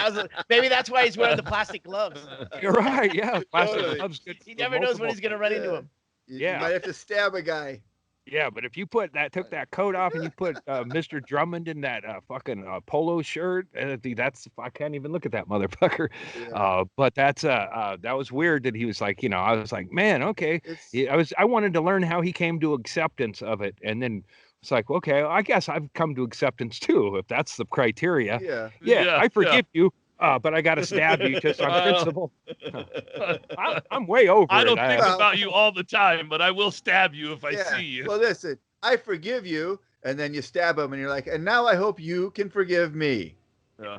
B: maybe that's why he's wearing the plastic gloves.
A: You're right. Yeah, plastic gloves.
B: He never knows when he's gonna run into him.
C: You might have to stab a guy.
A: Yeah, but if you took that coat off and you put Mr. Drummond in that fucking polo shirt, I can't even look at that motherfucker. Yeah. But that was weird that he was like, I was like, man, okay. I wanted to learn how he came to acceptance of it, and then it's like, okay, I guess I've come to acceptance too, if that's the criteria. Yeah, I forgive you. But I got to stab you just on principle. I'm way over it.
D: I don't think about you all the time, but I will stab you if I see you.
C: Well, listen, I forgive you, and then you stab him, and you're like, and now I hope you can forgive me.
A: Yeah.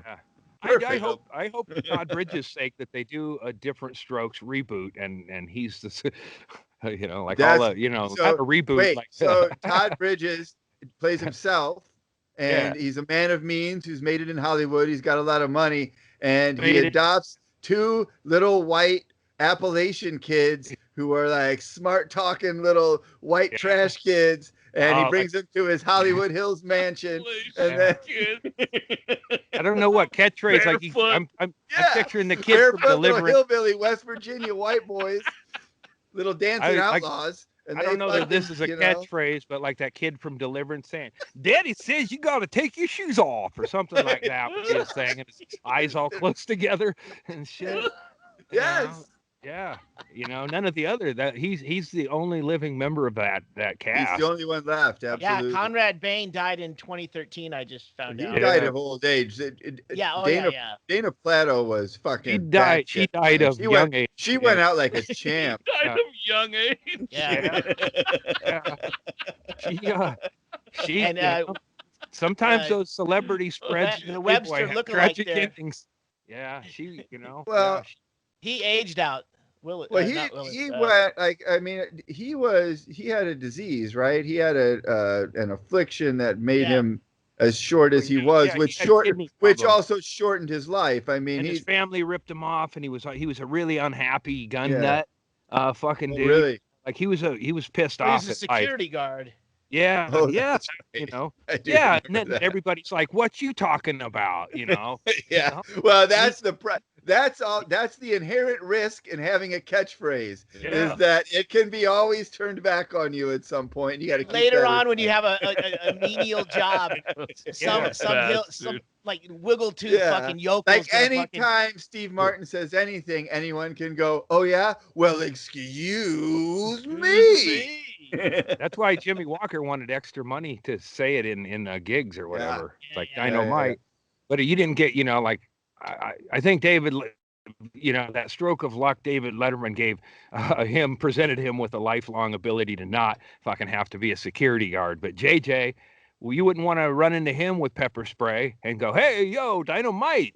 A: I hope for Todd Bridges' sake that they do a Different Strokes reboot, and he's this, not a reboot.
C: Wait,
A: like
C: so Todd Bridges plays himself. And he's a man of means who's made it in Hollywood. He's got a lot of money. And he adopts two little white Appalachian kids who are like smart talking little white trash kids. And he brings them to his Hollywood Hills mansion. And then
A: I don't know what catchphrase. I'm picturing the kid from Deliverance.
C: Little hillbilly West Virginia white boys, little dancing outlaws.
A: I don't know that this is a catchphrase, but like that kid from Deliverance saying, "Daddy says you got to take your shoes off," or something like that. Was his thing, and his eyes all close together and shit.
C: Yes.
A: Yeah. None of the other that he's the only living member of that cast.
C: He's the only one left. Absolutely.
B: Yeah. Conrad Bain died in 2013. I just found out.
C: He died of old age. Dana Plato was fucking.
A: She died of young age.
C: She went out like a champ.
D: Died of young age.
B: Yeah.
A: She. And sometimes those celebrity spreads.
B: The Webster lookalike there.
A: Endings. Yeah.
C: Well.
B: He aged out. Willis,
C: well, he went like he had a disease, right? He had an affliction that made him as short as he was, which also shortened his life. I mean,
A: his family ripped him off, and he was a really unhappy gun nut, fucking dude.
C: Really?
A: Like he was pissed
B: He
A: off
B: was a
A: at life.
B: security guard.
A: Yeah,
C: Oh,
A: yeah,
C: that's right.
A: you know,
C: I do
A: yeah, and
C: remember
A: then
C: that.
A: everybody's like, "What you talking about?" You know,
C: Yeah.
A: know?
C: Well, that's that's all. That's the inherent risk in having a catchpaphrase
A: Yeah.
C: is that it can be always turned back on you at some point. You got to keep
B: Later
C: that
B: on
C: in
B: when you
C: mind.
B: have a menial job, some like wiggle tooth fucking yokels.
C: Like anytime Steve Martin says anything, anyone can go, "Oh yeah, well, excuse me."
A: That's why Jimmy Walker wanted extra money to say it in gigs or whatever.
B: Yeah.
A: It's like
B: Yeah,
A: Dynamite, but you didn't get, like I think David, that stroke of luck David Letterman gave presented him with a lifelong ability to not fucking have to be a security guard. But JJ, well, you wouldn't want to run into him with pepper spray and go, "Hey, yo, Dynamite,"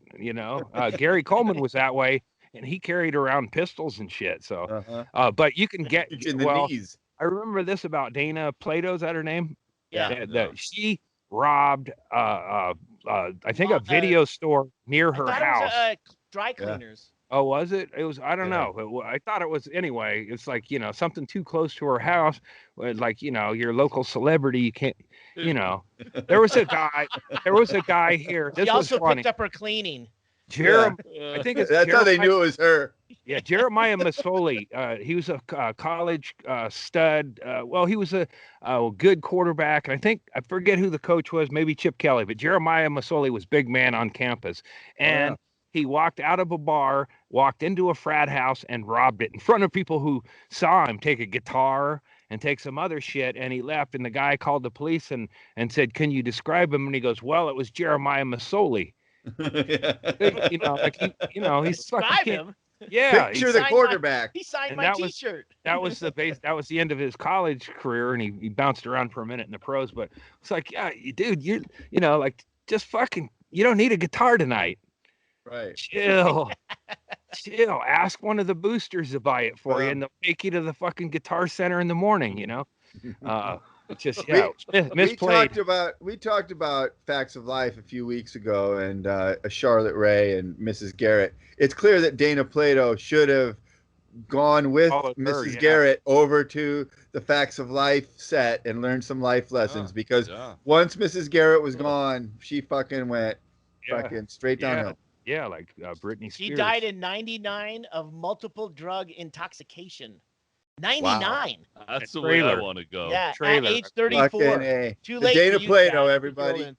A: Gary Coleman was that way, and he carried around pistols and shit. So, but you can get
C: in the knees.
A: I remember this about Dana Plato. Is that her name?
B: Yeah.
A: That she robbed, I think a video store near her house.
B: It was dry cleaners.
A: Oh, was it? It was. I don't know. I thought it was anyway. It's like something too close to her house. Like your local celebrity. You can't. There was a guy. There was a guy here. This
B: He also
A: was funny.
B: picked up her cleaning.
A: I think it's
C: that's how they knew it was her.
A: Yeah, Jeremiah Masoli. He was a college stud. Well, he was a good quarterback. And I forget who the coach was, maybe Chip Kelly, but Jeremiah Masoli was big man on campus. And he walked out of a bar, walked into a frat house, and robbed it in front of people who saw him take a guitar and take some other shit. And he left. And the guy called the police and said, "Can you describe him?" And he goes, "Well, it was Jeremiah Masoli." He's
B: Describe him.
A: Yeah,
C: picture the quarterback.
B: He signed my T-shirt.
A: That was the end of his college career, and he bounced around for a minute in the pros. But it's like, yeah, dude, just fucking, you don't need a guitar tonight.
C: Right.
A: Chill. Ask one of the boosters to buy it for you, and they'll take you to the fucking Guitar Center in the morning. Just misplayed.
C: We talked about Facts of Life a few weeks ago, and Charlotte Rae and Mrs. Garrett. It's clear that Dana Plato should have gone with Mrs. Garrett over to the Facts of Life set and learned some life lessons because once Mrs. Garrett was gone, she fucking went fucking straight downhill.
A: Yeah, like Britney Spears.
B: She died in 99 of multiple drug intoxication. 99.
D: Wow. That's the way I want to go.
B: Yeah, at age 34. Too late.
C: Dana Plato, everybody.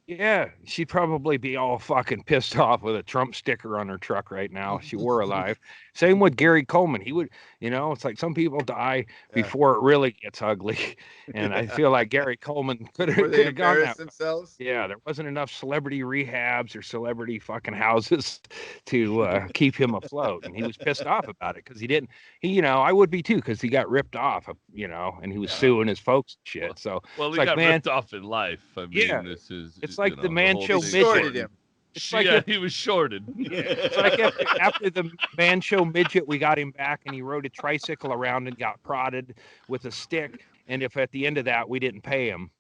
A: Yeah, she'd probably be all fucking pissed off with a Trump sticker on her truck right now if she were alive. Same with Gary Coleman. He would, it's like some people die before it really gets ugly. And I feel like Gary Coleman could have gone that
C: themselves.
A: Yeah, there wasn't enough celebrity rehabs or celebrity fucking houses to keep him afloat. And he was pissed off about it because I would be too, because he got ripped off, and he was suing his folks and shit. So
D: he got ripped off in life. I mean, this is
A: it's like the man show
C: midget.
A: Him.
D: It's like he was shorted.
A: It's like after the man show midget, we got him back, and he rode a tricycle around and got prodded with a stick. And if at the end of that we didn't pay him,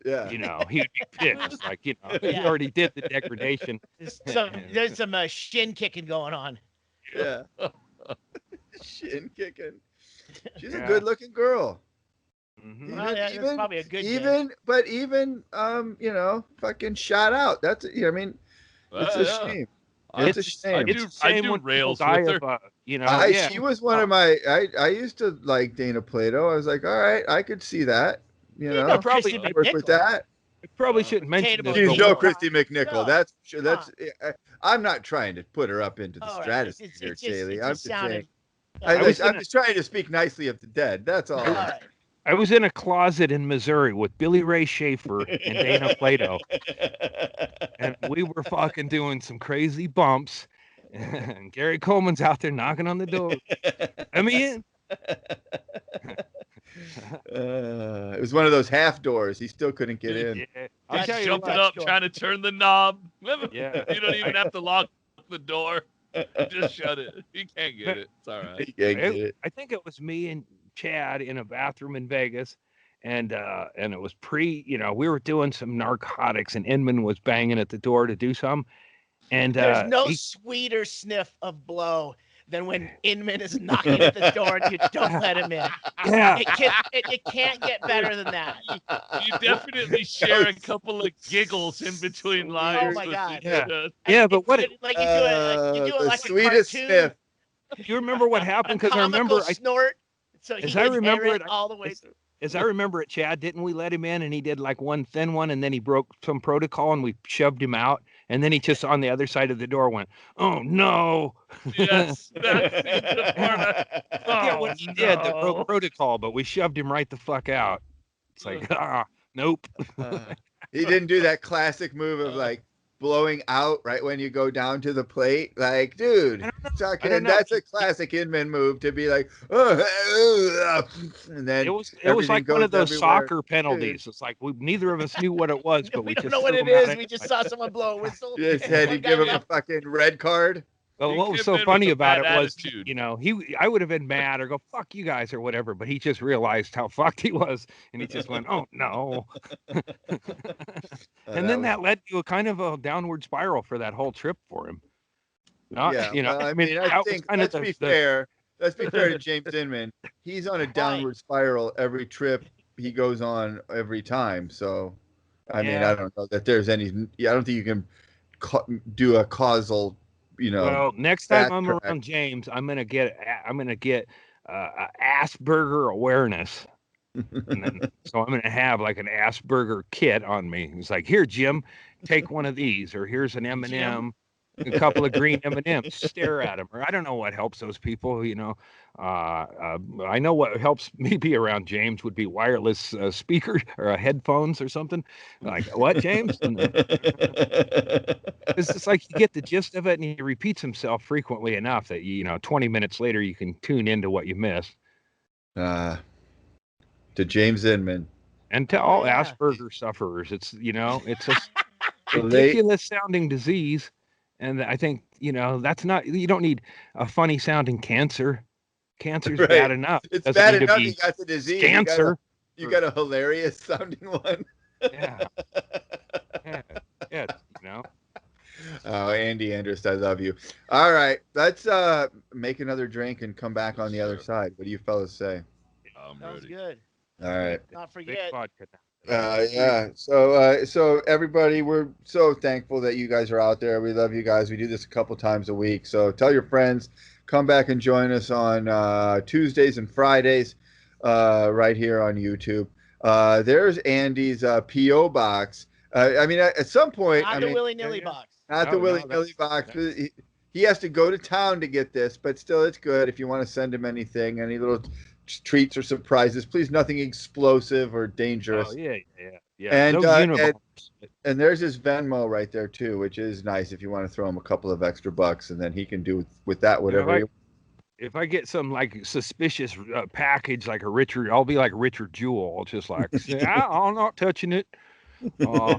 A: he'd be pissed. Like he already did the degradation.
B: There's some shin kicking going on.
C: Yeah, shin kicking. She's a good-looking girl.
A: Mm-hmm.
B: That's probably a good
C: even fucking shot out. That's it's a shame. It's a shame.
D: I do rails with her.
C: She was one of my. I used to like Dana Plato. I was like, all right, I could see that.
B: Probably
C: work with that.
A: I probably shouldn't mention this.
C: You know Christy McNichol. No. That's sure. That's. I'm not trying to put her up into the stratosphere, Shaylee. I'm just saying. I'm just trying to speak nicely of the dead. That's all.
A: I was in a closet in Missouri with Billy Ray Schaefer and Dana Plato. And we were fucking doing some crazy bumps. And Gary Coleman's out there knocking on the door. Let me in.
C: It was one of those half doors. He still couldn't get in.
D: He's jumping up, trying to turn the knob. Yeah. You don't even have to lock the door. Just shut it. He can't get it. It's all right.
C: He can't get it.
A: I think it was me and Chad in a bathroom in Vegas, and it was we were doing some narcotics, and Inman was banging at the door to do some, and
B: there's no sweeter sniff of blow than when Inman is knocking at the door and you don't let him in.
A: Yeah.
B: It can't get better than that.
D: You definitely share a couple of giggles in between lines.
B: Oh my God.
A: Yeah, but what?
B: Like you do it like
C: Sweetest
B: a cartoon.
C: Sniff.
A: Do you remember what happened? Because I remember,
B: snort. So he
A: as I remember it,
B: all the way through.
A: As I remember it, Chad, didn't we let him in and he did like one thin one and then he broke some protocol and we shoved him out and then he just on the other side of the door went, "Oh no!"
D: Yes, that's the part.
A: I forget what he did that broke protocol, but we shoved him right the fuck out. It's like, nope.
C: He didn't do that classic move of like blowing out right when you go down to the plate. Like, dude, that's a classic Inman move to be like, and then
A: it was like one of those soccer penalties. Dude. It's like neither of us knew what it was, but we
B: don't
A: just
B: know what it is. We just saw someone blow a whistle.
C: Just had to give him a fucking red card.
A: Well, what was so funny about it was, I would have been mad or go, "Fuck you guys" or whatever, but he just realized how fucked he was, and he just went, "Oh no!" And then that led to a kind of a downward spiral for that whole trip for him. I think
C: let's be fair to James Inman. He's on a downward spiral every trip he goes on every time. So, I mean, I don't know that there's any. I don't think you can do a causal.
A: Well, next time I'm around James, I'm gonna get Asperger awareness, and then so I'm gonna have like an Asperger kit on me. It's like, here, Jim, take one of these, or here's an M&M, a couple of green M&Ms. Stare at them, or I don't know what helps those people. I know what helps me be around James would be wireless speakers or headphones or something. Like, what, James? It's just like you get the gist of it, and he repeats himself frequently enough that 20 minutes later you can tune into what you missed.
C: To James Inman
A: and to all Asperger sufferers, it's it's a ridiculous sounding disease, and I think that's not. You don't need a funny sounding cancer. Cancer's bad enough.
C: It's bad enough you got the disease.
A: Cancer.
C: You got a hilarious sounding one.
A: Yeah.
C: Oh, Andy Andrus, I love you. All right, let's make another drink and come back on the other side. What do you fellas say?
B: Sounds good.
C: All right.
B: Not forget.
C: Yeah. So everybody, we're so thankful that you guys are out there. We love you guys. We do this a couple times a week. So tell your friends. Come back and join us on Tuesdays and Fridays right here on YouTube. There's Andy's P.O. box. At some point...
B: Not the Willy Nilly box.
C: Not the Willy Nilly box. He has to go to town to get this, but still it's good if you want to send him anything, any little treats or surprises. Please, nothing explosive or dangerous.
A: Oh, yeah.
C: And there's his Venmo right there too, which is nice if you want to throw him a couple of extra bucks, and then he can do with that whatever.
A: If I get some like suspicious package like a Richard, I'll be like Richard Jewell. I'll just like say, I'm not touching it.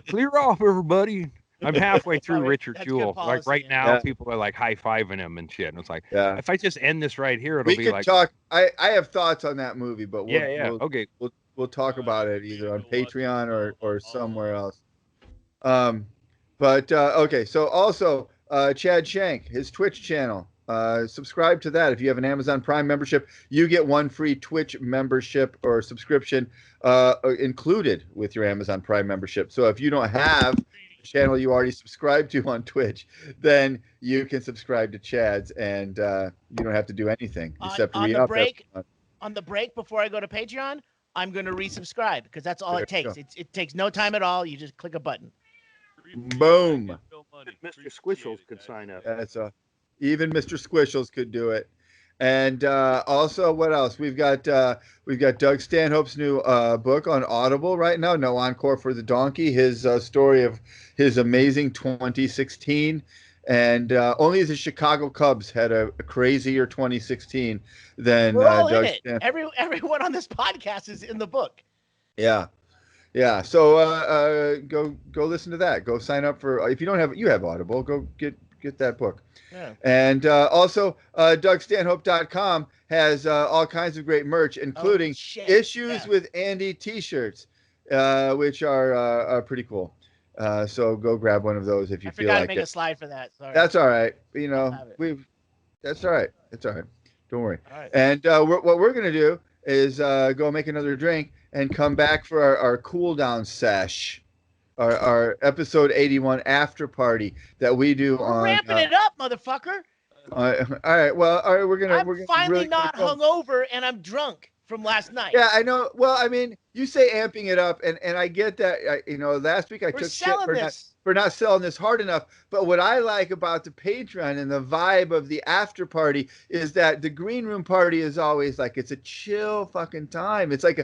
A: Clear off, everybody. I'm halfway through Richard Jewell. Like right now, people are like high-fiving him and shit. And it's like, if I just end this right here, it'll be like.
C: Talk. I have thoughts on that movie, but
A: okay.
C: We'll talk about it either on Patreon or somewhere else. Okay. So also, Chad Shank, his Twitch channel. Subscribe to that. If you have an Amazon Prime membership, you get one free Twitch membership or subscription included with your Amazon Prime membership. So if you don't have a channel you already subscribe to on Twitch, then you can subscribe to Chad's, and you don't have to do anything except re-up.
B: On the break before I go to Patreon, I'm going to resubscribe because that's all it takes. It takes no time at all. You just click a button.
C: Boom.
A: Mr. Squishles could sign up.
C: Even Mr. Squishles could do it. And also, what else? We've got Doug Stanhope's new book on Audible right now. No Encore for the Donkey. His story of his amazing 2016. And only the Chicago Cubs had a crazier 2016 than Doug Stanhope.
B: Everyone on this podcast is in the book.
C: Yeah. So go listen to that. Go sign up for. If you have Audible, go get that book. Yeah. And also, DougStanhope.com has all kinds of great merch, including Issues with Andy T-shirts, which are pretty cool. So go grab one of those if you feel like it.
B: I forgot to make a slide for that. Sorry.
C: That's all right. That's all right. It's all right. Don't worry.
B: All right.
C: And what we're going to do is go make another drink and come back for our cool down sesh, our episode 81 after party that we do
B: We're
C: on.
B: ramping it up, motherfucker.
C: All right. Well, all right. We're gonna.
B: I'm finally
C: really
B: not hungover and I'm drunk from last night.
C: Yeah, I know. Well, I mean, you say amping it up, and I get that. Last week I
B: We're
C: took shit
B: selling
C: for not selling this hard enough. But what I like about the Patreon and the vibe of the after party is that the green room party is always like it's a chill fucking time. It's like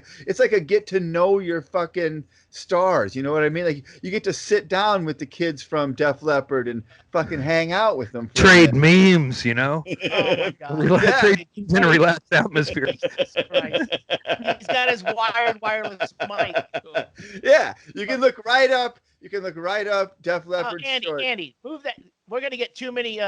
C: a get to know your fucking stars. You know what I mean? Like you get to sit down with the kids from Def Leppard and fucking hang out with them.
A: Trade memes, you know.
B: Oh my god.
A: Trade memes in a relaxed atmosphere.
B: Jesus Christ. He's got his wired wireless mic.
C: Yeah, you can look right up. You can look right up Def Leppard.
B: Andy, move that. We're gonna get too many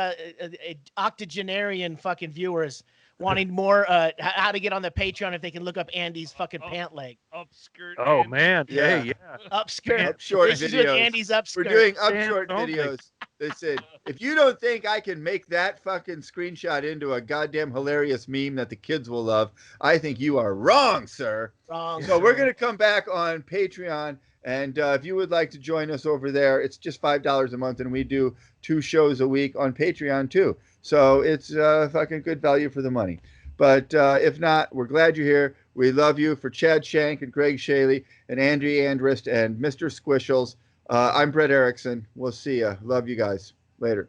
B: octogenarian fucking viewers wanting more how to get on the Patreon if they can look up Andy's fucking pant leg.
D: Upskirt.
A: Oh
D: Andy.
A: man,
C: Yeah.
A: yeah.
B: Upskirt.
C: Upshort
B: This is with
C: videos.
B: Andy's upskirt.
C: We're doing upshort
A: Don't make-
C: videos. Listen, if you don't think I can make that fucking screenshot into a goddamn hilarious meme that the kids will love, I think you are wrong, sir.
B: Wrong.
C: So we're going to come back on Patreon. And if you would like to join us over there, it's just $5 a month. And we do 2 shows a week on Patreon, too. So it's fucking good value for the money. But if not, we're glad you're here. We love you. For Chad Shank and Greg Shaley and Andrea Andrist and Mr. Squishles, I'm Brett Erickson. We'll see ya. Love you guys. Later.